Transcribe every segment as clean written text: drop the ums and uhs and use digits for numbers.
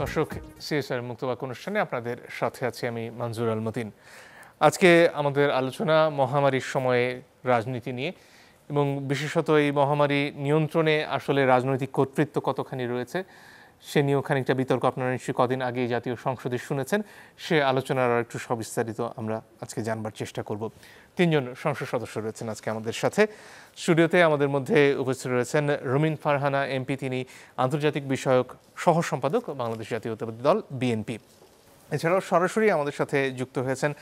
দর্শক, সিএসআর মুক্তবাক অনুষ্ঠানে আপনাদের সাথে আছি আমি মনজুর আল মতিন। আজকে আমাদের আলোচনা মহামারীর সময়ে রাজনীতি নিয়ে, এবং বিশেষত এই মহামারী নিয়ন্ত্রণে আসলে রাজনৈতিক কর্তৃত্ব কতখানি রয়েছে সে নিয়েও খানিকটা বিতর্ক আপনারা নিশ্চয়ই কদিন আগে জাতীয় সংসদে শুনেছেন। সে আলোচনার আর একটু সবিস্তারিত আমরা আজকে জানবার চেষ্টা করব। তিনজন সংসদ সদস্য রয়েছেন আজকে আমাদের সাথে। স্টুডিওতে আমাদের মধ্যে উপস্থিত রয়েছেন রুমিন ফারহানা এমপি, তিনি আন্তর্জাতিক বিষয়ক সহ সম্পাদক বাংলাদেশ জাতীয়তাবাদী দল বিএনপি। এছাড়াও সরাসরি আমাদের সাথে যুক্ত হয়েছেন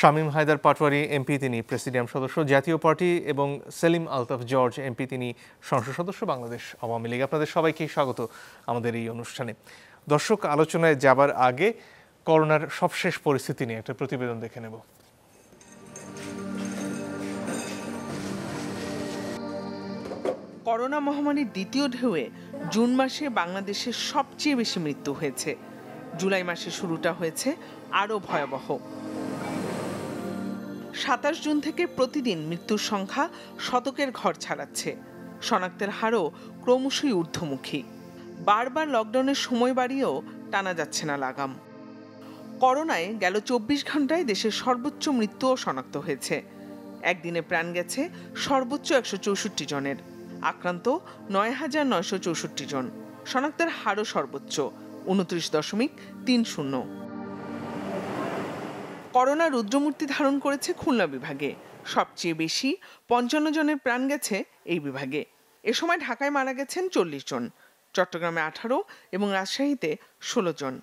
শামীম হায়দার পাটোয়ারি এমপি, তিনি প্রেসিডিয়াম সদস্য জাতীয় পার্টি, এবং সেলিম আলতাফ জর্জ এমপি, তিনি সংসদ সদস্য বাংলাদেশ আওয়ামী লীগ। আপনাদের সবাইকে স্বাগত আমাদের এই অনুষ্ঠানে। দর্শক, আলোচনায় যাবার আগে করোনার সবশেষ পরিস্থিতি নিয়ে একটা প্রতিবেদন দেখে নেব। করোনা মহামারীর দ্বিতীয় ঢেউয়ে জুন মাসে বাংলাদেশের সবচেয়ে বেশি মৃত্যু হয়েছে। জুলাই মাসে শুরুটা হয়েছে আরও ভয়াবহ। ২৭ জুন থেকে প্রতিদিন মৃত্যুর সংখ্যা শতকের ঘর ছাড়াচ্ছে। শনাক্তের হারও ক্রমশই ঊর্ধ্বমুখী। বারবার লকডাউনের সময় বাড়িয়েও টানা যাচ্ছে না লাগাম। করোনায় গেল ২৪ ঘন্টায় দেশের সর্বোচ্চ মৃত্যুও শনাক্ত হয়েছে। একদিনে প্রাণ গেছে সর্বোচ্চ ১৬৪ জনের। আক্রান্ত ৯,৯৬৪ জন। শনাক্তের হারও সর্বোচ্চ ২৯.৩০। করোনা রুদ্রমূর্তি ধারণ করেছে খুলনা বিভাগে। সবচেয়ে বেশি ৫৫ জনের প্রাণ গেছে এই বিভাগে। এ সময় ঢাকায় মারা গেছেন ৪০ জন, চট্টগ্রামে ১৮ এবং রাজশাহীতে ১৬ জন।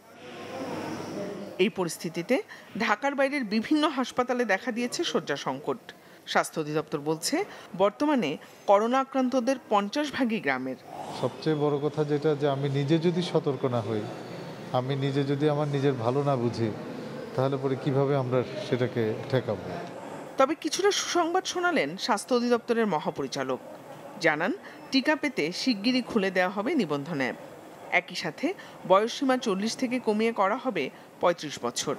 এই পরিস্থিতিতে ঢাকার বাইরের বিভিন্ন হাসপাতালে দেখা দিয়েছে শয্যা সংকট। স্বাস্থ্য অধিদপ্তর বলছে, বর্তমানে করোনা আক্রান্তদের ৫০ ভাগই গ্রামের। সবচেয়ে বড় কথা যেটা, যে আমি নিজে যদি সতর্ক না হই, আমি নিজে যদি আমার নিজের ভালো না বুঝি, তাহলে পরে কিভাবে আমরা সেটাকে ঠেকাবো। তবে কিছুটা সুসংবাদ শোনালেন স্বাস্থ্য অধিদপ্তরের মহাপরিচালক। জানান, টিকা পেতে শিগগিরই খুলে দেওয়া হবে নিবন্ধন অ্যাপ। একই সাথে বয়সসীমা ৪০ থেকে কমিয়ে করা হবে ৩৫ বছর।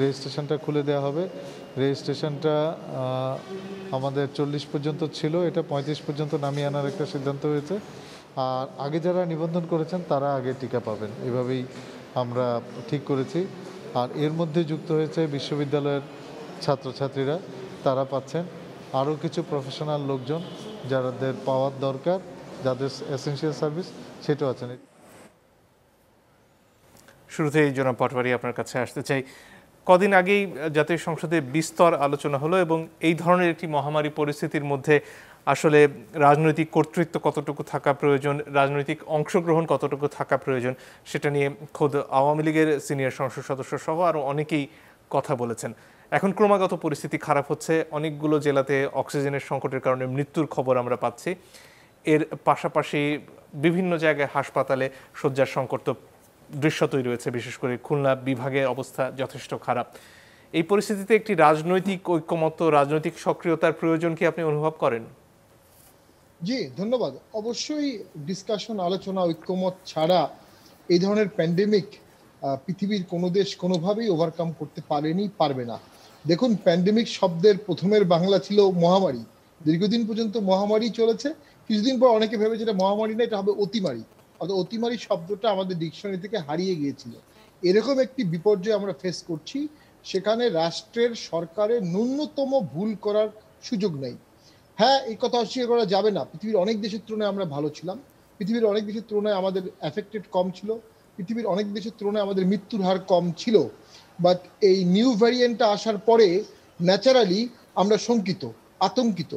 রেজিস্ট্রেশনটা খুলে দেওয়া হবে। রেজিস্ট্রেশনটা আমাদের ৪০ পর্যন্ত ছিল, এটা ৩৫ পর্যন্ত নামিয়ে আনার একটা সিদ্ধান্ত হয়েছে। আর আগে যারা নিবন্ধন করেছেন তারা আগে টিকা পাবেন, এভাবেই আমরা ঠিক করেছি। আর এর মধ্যে যুক্ত হয়েছে বিশ্ববিদ্যালয়ের ছাত্রছাত্রীরা, তারা পাচ্ছেন। আরও কিছু প্রফেশনাল লোকজন যাদের পাওয়ার দরকার, যাদের এসেনশিয়াল সার্ভিস, সেটাও আছেন। শুরুতেই জনাব পাটোয়ারি আপনার কাছে আসতে চাই। কদিন আগেই জাতীয় সংসদে বিস্তর আলোচনা হলো, এবং এই ধরনের একটি মহামারী পরিস্থিতির মধ্যে আসলে রাজনৈতিক কর্তৃত্ব কতটুকু থাকা প্রয়োজন, রাজনৈতিক অংশগ্রহণ কতটুকু থাকা প্রয়োজন, সেটা নিয়ে খোদ আওয়ামী লীগের সিনিয়র সংসদ সদস্য সহ আরও অনেকেই কথা বলেছেন। এখন ক্রমাগত পরিস্থিতি খারাপ হচ্ছে, অনেকগুলো জেলাতে অক্সিজেনের সংকটের কারণে মৃত্যুর খবর আমরা পাচ্ছি। এর পাশাপাশি বিভিন্ন জায়গায় হাসপাতালে শয্যার সংকট তো দৃশ্যতই রয়েছে, বিশেষ করে খুলনা বিভাগের অবস্থা যথেষ্ট খারাপ। এই পরিস্থিতিতে একটি রাজনৈতিক ঐক্যমত্য, রাজনৈতিক সক্রিয়তার প্রয়োজন কি আপনি অনুভব করেন? জি, ধন্যবাদ। অবশ্যই ডিসকাশন, আলোচনা, ঐক্যমত ছাড়া এই ধরনের প্যান্ডেমিক পৃথিবীর কোনো দেশ কোনোভাবেই ওভারকাম করতে পারেনি, পারবে না। দেখুন, প্যান্ডেমিক শব্দের প্রথমের বাংলা ছিল মহামারী। দীর্ঘদিন পর্যন্ত মহামারী চলেছে। কিছুদিন পর অনেকে ভেবেছে এটা মহামারী না, এটা হবে অতিমারী। অর্থাৎ অতিমারী শব্দটা আমাদের ডিকশনারি থেকে হারিয়ে গিয়েছিল। এরকম একটি বিপর্যয় আমরা ফেস করছি, সেখানে রাষ্ট্রের, সরকারের ন্যূনতম ভুল করার সুযোগ নেই। হ্যাঁ, এই কথা অস্বীকার করা যাবে না, পৃথিবীর অনেক দেশের তুলনায় আমরা ভালো ছিলাম। পৃথিবীর অনেক দেশের তুলনায় আমাদের অ্যাফেক্টেড কম ছিল। পৃথিবীর অনেক দেশের তুলনায় আমাদের মৃত্যুর হার কম ছিল। বাট এই নিউ ভ্যারিয়েন্টটা আসার পরে ন্যাচারালি আমরা শঙ্কিত, আতঙ্কিত।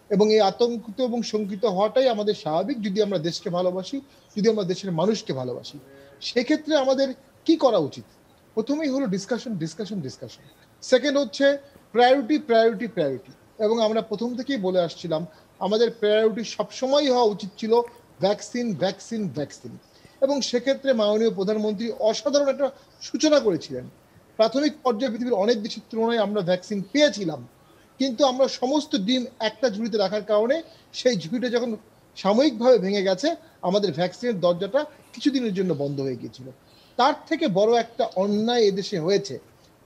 এবং এই আতঙ্কিত এবং শঙ্কিত হওয়াটাই আমাদের স্বাভাবিক, যদি আমরা দেশকে ভালোবাসি, যদি আমরা দেশের মানুষকে ভালোবাসি। সেক্ষেত্রে আমাদের কি করা উচিত? প্রথমেই হলো ডিসকাশন, ডিসকাশন, ডিসকাশন। সেকেন্ড হচ্ছে প্রায়োরিটি, প্রায়োরিটি, প্রায়োরিটি। এবং আমরা প্রথম থেকেই বলে আসছিলাম, আমাদের প্রায়োরিটি সবসময়ই হওয়া উচিত ছিল ভ্যাকসিন, ভ্যাকসিন, ভ্যাকসিন। এবং সেক্ষেত্রে মাননীয় প্রধানমন্ত্রী অসাধারণ একটা সূচনা করেছিলেন। প্রাথমিক পর্যায়ে পৃথিবীর অনেক দেশের তুলনায় আমরা ভ্যাকসিন পেয়েছিলাম, কিন্তু আমরা সমস্ত ডিম একটা ঝুড়িতে রাখার কারণে সেই ঝুড়িটা যখন সাময়িকভাবে ভেঙে গেছে, আমাদের ভ্যাকসিনের দরজাটা কিছুদিনের জন্য বন্ধ হয়ে গিয়েছিল। তার থেকে বড় একটা অন্যায় এদেশে হয়েছে।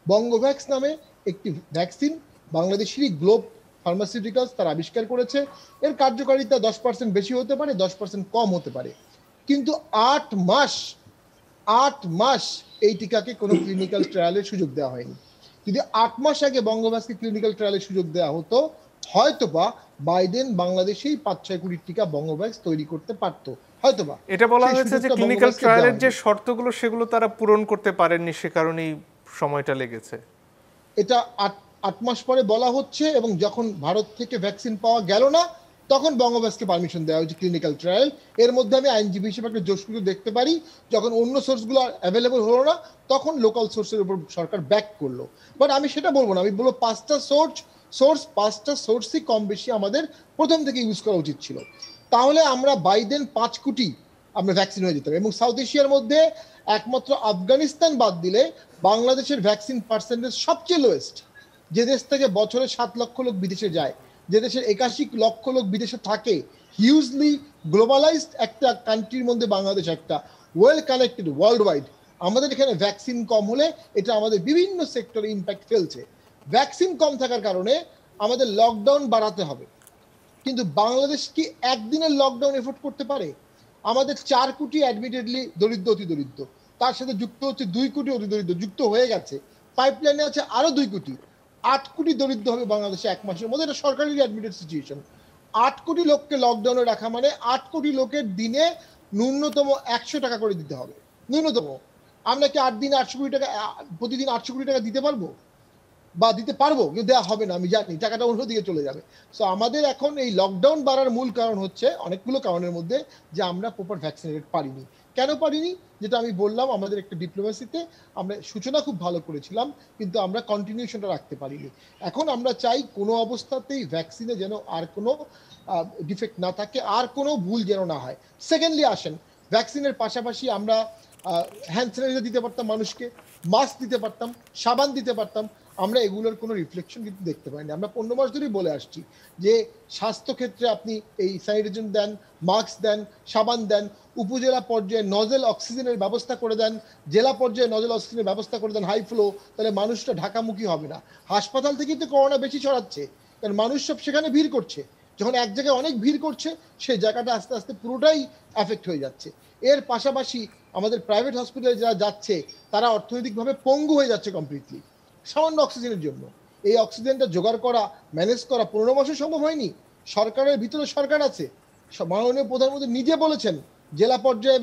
বঙ্গভ্যাক্স নামে একটি ভ্যাকসিন বাংলাদেশেরই গ্লোব ফার্মাসিউটিক্যালস তারা আবিষ্কার করেছে। এর কার্যকারিতা 10% বেশি হতে পারে, 10% কম হতে পারে, কিন্তু 8 মাস এই টিকাকে কোনো ক্লিনিক্যাল ট্রায়ালের সুযোগ দেওয়া হয়নি। যদি 8 মাস আগে বঙ্গভ্যাক্সকে ক্লিনিক্যাল ট্রায়ালের সুযোগ দেওয়া হতো, হয়তোবা বাইডেন বাংলাদেশেই 5-6 কোটি টিকা বঙ্গভ্যাক্স তৈরি করতে পারতো, হয়তোবা। এটা বলা হয়েছে যে ক্লিনিক্যাল ট্রায়ালের যে শর্তগুলো সেগুলো তারা পূরণ করতে পারেননি, সে কারণেই সময়টা লেগেছে। এটা 8 মাস পরে বলা হচ্ছে, এবং যখন ভারত থেকে ভ্যাকসিন পাওয়া গেল না তখন বঙ্গভ্যাক্সকে পারমিশন দেওয়া হয়েছে ক্লিনিক্যাল ট্রায়াল। এর মধ্যে আমি আইনজীবী হিসেবে একটা জোশগুলো দেখতে পারি, যখন অন্য সোর্সগুলো অ্যাভেলেবল হলো না তখন লোকাল সোর্সের উপর সরকার ব্যাক করলো। বাট আমি সেটা বলবো না, আমি বলবো 5টা সোর্সই কম বেশি আমাদের প্রথম থেকে ইউজ করা উচিত ছিল। তাহলে আমরা বাইডেন 5 কোটি আমরা ভ্যাকসিন হয়ে যেতাম। এবং সাউথ এশিয়ার মধ্যে একমাত্র আফগানিস্তান বাদ দিলে বাংলাদেশের ভ্যাকসিন পার্সেন্টেজ সবচেয়ে লোয়েস্ট। যে দেশ থেকে বছরে 7 লক্ষ লোক বিদেশে যায়, যে দেশের 81 লক্ষ লোক বিদেশে থাকে, হিউজলি গ্লোবালাইজড একটা কান্ট্রির মধ্যে বাংলাদেশ একটা, ওয়েল কানেক্টেড ওয়ার্ল্ড ওয়াইড। আমাদের এখানে ভ্যাকসিন কম হলে এটা আমাদের বিভিন্ন সেক্টরে ইম্প্যাক্ট ফেলছে। ভ্যাকসিন কম থাকার কারণে আমাদের লকডাউন বাড়াতে হবে, কিন্তু বাংলাদেশ কি একদিনের লকডাউন এফোর্ড করতে পারে? আমাদের 4 কোটি অ্যাডমিটেডলি দরিদ্র অতি দরিদ্র, তার সাথে যুক্ত হচ্ছে 2 কোটি অতি দরিদ্র, যুক্ত হয়ে গেছে, পাইপলাইনে আছে আরো 2 কোটি, 8 কোটি দরিদ্র হবে বাংলাদেশে 1 মাসের মধ্যে। এটা সরকারি অ্যাডমিটেড সিচুয়েশন। 8 কোটি লোককে লকডাউনে রাখা মানে 8 কোটি লোকের দিনে ন্যূনতম 100 টাকা করে দিতে হবে, ন্যূনতম। আমরা কি 8 দিনে 800 কোটি টাকা, প্রতিদিন 800 কোটি টাকা দিতে পারবো? বা দিতে পারবো, কিন্তু দেওয়া হবে না, আমি জানি, টাকাটা অন্যদিকে চলে যাবে। সো আমাদের এখন এই লকডাউন বাড়ার মূল কারণ হচ্ছে অনেকগুলো কারণের মধ্যে যে আমরা প্রপার ভ্যাকসিনেট পারিনি। কেন পারিনি? যেটা আমি বললাম, আমাদের একটা ডিপ্লোমেসিতে আমরা সূচনা খুব ভালো করেছিলাম, কিন্তু আমরা কন্টিনিউশনটা রাখতে পারিনি। এখন আমরা চাই কোনো অবস্থাতেই ভ্যাকসিনে যেন আর কোনো ডিফেক্ট না থাকে, আর কোনো ভুল যেন না হয়। সেকেন্ডলি আসেন, ভ্যাকসিনের পাশাপাশি আমরা হ্যান্ড স্যানিটাইজার দিতে পারতাম মানুষকে, মাস্ক দিতে পারতাম, সাবান দিতে পারতাম। আমরা এগুলোর কোনো রিফ্লেকশন কিন্তু দেখতে পাইনি। আমরা 15 মাস ধরেই বলে আসছি যে স্বাস্থ্যক্ষেত্রে আপনি এই স্যানিটাইজেশন দেন, মাস্ক দেন, সাবান দেন, উপজেলা পর্যায়ে নজেল অক্সিজেনের ব্যবস্থা করে দেন, জেলা পর্যায়ে নজেল অক্সিজেনের ব্যবস্থা করে দেন হাই ফ্লো, তাহলে মানুষটা ঢাকামুখী হবে না। হাসপাতাল থেকেই তো করোনা বেশি ছড়াচ্ছে, কারণ মানুষ সব সেখানে ভিড় করছে। যখন এক জায়গায় অনেক ভিড় করছে, সেই জায়গাটা আস্তে আস্তে পুরোটাই এফেক্ট হয়ে যাচ্ছে। এর পাশাপাশি আমাদের প্রাইভেট হসপিটালে যারা যাচ্ছে তারা অর্থনৈতিকভাবে পঙ্গু হয়ে যাচ্ছে কমপ্লিটলি, সামান্য অক্সিজেনের জন্য। এই অক্সিজেনটা জোগাড় করা, ম্যানেজ করা 15 মাসও সম্ভব হয়নি। সরকারের ভিতরে সরকার আছে, মাননীয় প্রধানমন্ত্রী নিজে বলেছেন জেলা পর্যায়ে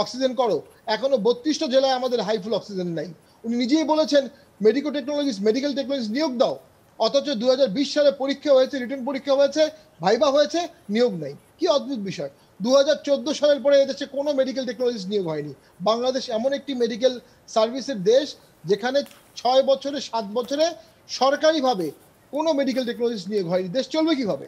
অক্সিজেন করো। এখনো 32টা জেলায় আমাদের হাইফুল অক্সিজেন নাই। উনি নিজেই বলেছেন মেডিকেল টেকনোলজিস্ট নিয়োগ দাও, অথচ 2020 সালে পরীক্ষা হয়েছে, রিটেন পরীক্ষা হয়েছে, ভাইবা হয়েছে, নিয়োগ নাই। কি অদ্ভুত বিষয়! 2014 সালের পরে এদেশে কোনো মেডিকেল টেকনোলজিস্ট নিয়োগ হয়নি। বাংলাদেশ এমন একটি মেডিকেল সার্ভিসের দেশ যেখানে 6 বছরে 7 বছরে সরকারিভাবে কোনো মেডিকেল টেকনোলজিস্ট নিয়োগ হয়নি। দেশ চলবে কিভাবে?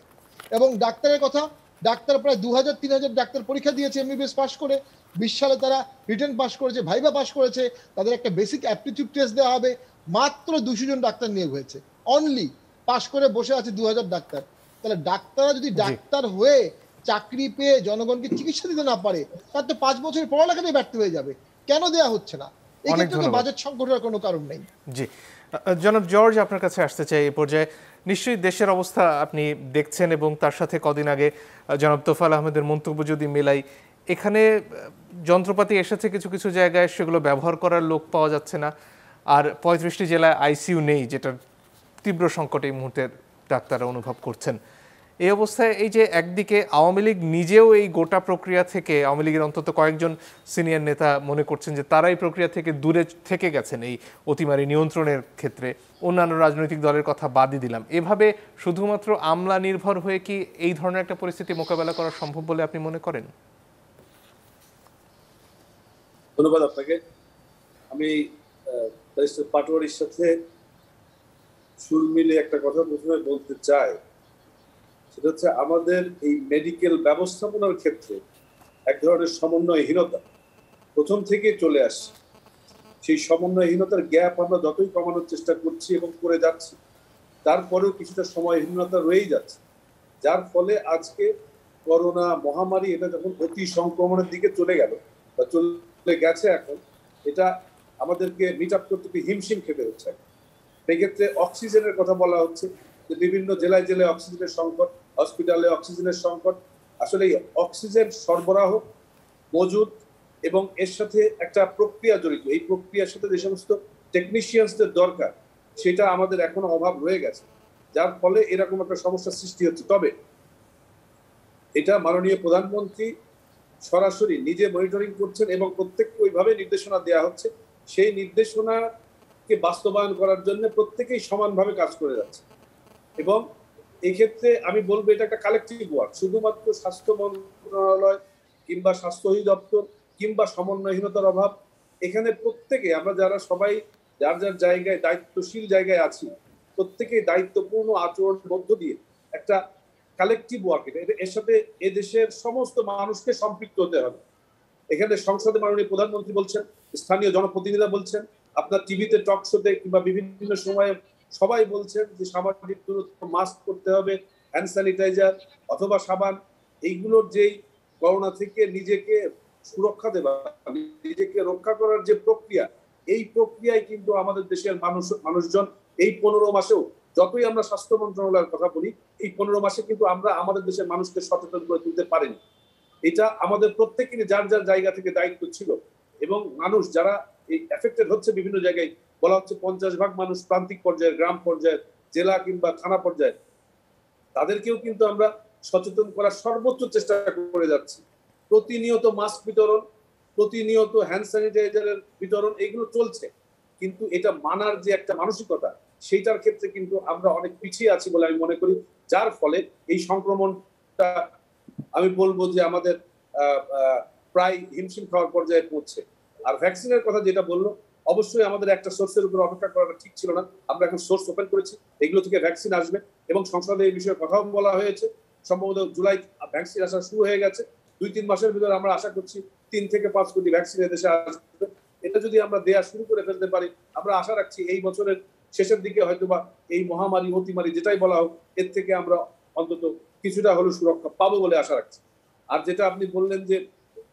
এবং ডাক্তারের কথা, ডাক্তার প্রায় 2000-3000 ডাক্তার পরীক্ষা দিয়েছে এমবিবিএস পাস করে, 20 সালে তারা রিটেন পাস করেছে, ভাইবা পাস করেছে, তাদের একটা বেসিক অ্যাপটিটিউড টেস্ট দেওয়া হবে। মাত্র 200 জন ডাক্তার নিয়োগ হয়েছে, অনলি পাস করে বসে আছে 2000 ডাক্তার। তাহলে ডাক্তাররা যদি ডাক্তার হয়ে চাকরি পেয়ে জনগণকে চিকিৎসা দিতে না পারে, তার তো 5 বছরের পড়ালেখাতেই ব্যর্থ হয়ে যাবে। কেন দেওয়া হচ্ছে না? এক্ষেত্রে বাজেট সংকটের কোনো কারণ নেই। জি, জনাব জর্জ, আপনার কাছে আসতে চাই এই পর্যায়ে। নিশ্চয়ই দেশের অবস্থা আপনি দেখছেন, এবং তার সাথে কদিন আগে জনাব তোফায়েল আহমেদের মন্তব্য যদি মেলাই, এখানে যন্ত্রপাতি এসেছে কিছু কিছু জায়গায়, সেগুলো ব্যবহার করার লোক পাওয়া যাচ্ছে না। আর 35টি জেলায় আইসিইউ নেই, যেটা তীব্র সংকট এই মুহূর্তে ডাক্তাররা অনুভব করছেন। এই অবস্থায় এই যে একদিকে আওয়ামী লীগ নিজেও এই গোটা প্রক্রিয়া থেকে, আওয়ামী লীগের অন্তত কয়েকজন সিনিয়র নেতা মনে করছেন যে তারা এই প্রক্রিয়া থেকে দূরে থেকে গেছেন এই অতিমারি নিয়ন্ত্রণের ক্ষেত্রে, অন্যান্য রাজনৈতিক দলের কথা বাদই দিলাম। এভাবে শুধুমাত্র আমলা নির্ভর হয়ে কি এই ধরনের একটা পরিস্থিতি মোকাবেলা করা সম্ভব বলে আপনি মনে করেন? ধন্যবাদ আপনাকে। আমি পাটোয়ারির সাথে সুর মিলে একটা কথা প্রথমে বলতে চাই, সেটা হচ্ছে আমাদের এই মেডিকেল ব্যবস্থাপনার ক্ষেত্রে এক ধরনের সমন্বয়হীনতা প্রথম থেকে চলে আসছে। সেই সমন্বয়হীনতার গ্যাপ আমরা যতই কমানোর চেষ্টা করছি এবং করে যাচ্ছি, তারপরেও কিছুটা সময়হীনতা রয়েই যাচ্ছে, যার ফলে আজকে করোনা মহামারী এটা যখন অতি সংক্রমণের দিকে চলে গেল বা চলে গেছে, এখন এটা আমাদেরকে মিট আপ করতে হিমশিম খেতে হচ্ছে। সেক্ষেত্রে অক্সিজেনের কথা বলা হচ্ছে যে বিভিন্ন জেলায় জেলায় অক্সিজেনের সংকট, হসপিটালে অক্সিজেনের সংকট। আসলে এই অক্সিজেন সরবরাহ, মজুদ এবং এর সাথে একটা প্রক্রিয়া জড়িত। এই প্রক্রিয়ার সাথে যে সমস্ত টেকনিশিয়ানসদের দরকার সেটা আমাদের এখনো অভাব রয়ে গেছে, যার ফলে এরকম একটা সমস্যার সৃষ্টি হচ্ছে। তবে এটা মাননীয় প্রধানমন্ত্রী সরাসরি নিজে মনিটরিং করছেন এবং প্রত্যেককে ওইভাবে নির্দেশনা দেওয়া হচ্ছে। সেই নির্দেশনাকে বাস্তবায়ন করার জন্য প্রত্যেকেই সমানভাবে কাজ করে যাচ্ছে। এবং এই ক্ষেত্রে আমি বলবো এটা একটা কালেকটিভ ওয়ার্ক, শুধুমাত্র স্বাস্থ্য মন্ত্রণালয় কিংবা স্বাস্থ্য অধিদপ্তর কিংবা সমন্বয়হীনতার অভাব, এখানে প্রত্যেকে আমরা যারা সবাই যার যার জায়গায় দায়িত্বশীল জায়গায় আছি, প্রত্যেকেই দায়িত্বপূর্ণ আচরণের মধ্য দিয়ে একটা কালেকটিভ ওয়ার্ক, এর সাথে এদেশের সমস্ত মানুষকে সম্পৃক্ত হতে হবে। এখানে সংসদে মাননীয় প্রধানমন্ত্রী বলছেন, স্থানীয় জনপ্রতিনিধিরা বলছেন, আপনার টিভিতে টক শোতে কিংবা বিভিন্ন সময়ে সবাই বলছেন যে সামাজিক দূরত্ব, মাস্ক করতে হবে, হ্যান্ড স্যানিটাইজার অথবা সাবান, এইগুলোর যেই করোনা থেকে নিজেকে সুরক্ষা দেওয়া, নিজেকে রক্ষা করার যে প্রক্রিয়া, এই প্রক্রিয়ায় কিন্তু আমাদের দেশের মানুষজন এই 15 মাসেও, যতই আমরা স্বাস্থ্য মন্ত্রণালয়ের কথা বলি, এই 15 মাসে কিন্তু আমরা আমাদের দেশের মানুষকে সচেতন করে তুলতে পারিনি। এটা আমাদের প্রত্যেকেরই যার যার জায়গা থেকে দায়িত্ব ছিল। এবং মানুষ যারা এই এফেক্টেড হচ্ছে, বিভিন্ন জায়গায় বলা হচ্ছে 50% মানুষ প্রান্তিক পর্যায়ে, গ্রাম পর্যায়ে, জেলা কিংবা থানা পর্যায়ে, তাদেরকেও কিন্তু আমরা সচেতন করার সর্বোচ্চ চেষ্টা করে যাচ্ছি। প্রতিনিয়ত মাস্ক বিতরণ, প্রতিনিয়ত হ্যান্ড স্যানিটাইজারের বিতরণ, এগুলো চলছে। কিন্তু এটা মানার যে একটা মানসিকতা, সেইটার ক্ষেত্রে কিন্তু আমরা অনেক পিছিয়ে আছি বলে আমি মনে করি, যার ফলে এই সংক্রমণটা আমি বলবো যে আমাদের প্রায় হিমশিম খাওয়ার পর্যায়ে পৌঁছে। আর ভ্যাকসিনের কথা যেটা বললো, অবশ্যই আমাদের একটা সোর্সের উপর অপেক্ষা করাটা ঠিক ছিল না। আমরা এখন সোর্স ওপেন করেছি, এগুলো থেকে ভ্যাকসিন আসবে এবং সংসদে এই বিষয়ে কথাও বলা হয়েছে। সম্ভবত জুলাই ভ্যাকসিন আসা শুরু হয়ে গেছে। 2-3 মাসের ভিতরে আমরা আশা করছি 3 থেকে 5 কোটি ভ্যাকসিন এদেশে আসবে। এটা যদি আমরা দেয়া শুরু করে ফেলতে পারি, আমরা আশা রাখছি এই বছরের শেষের দিকে হয়তোবা এই মহামারী, অতিমারী যেটাই বলা হোক, এর থেকে আমরা অন্তত কিছুটা হলেও সুরক্ষা পাবো বলে আশা রাখছি। আর যেটা আপনি বললেন যে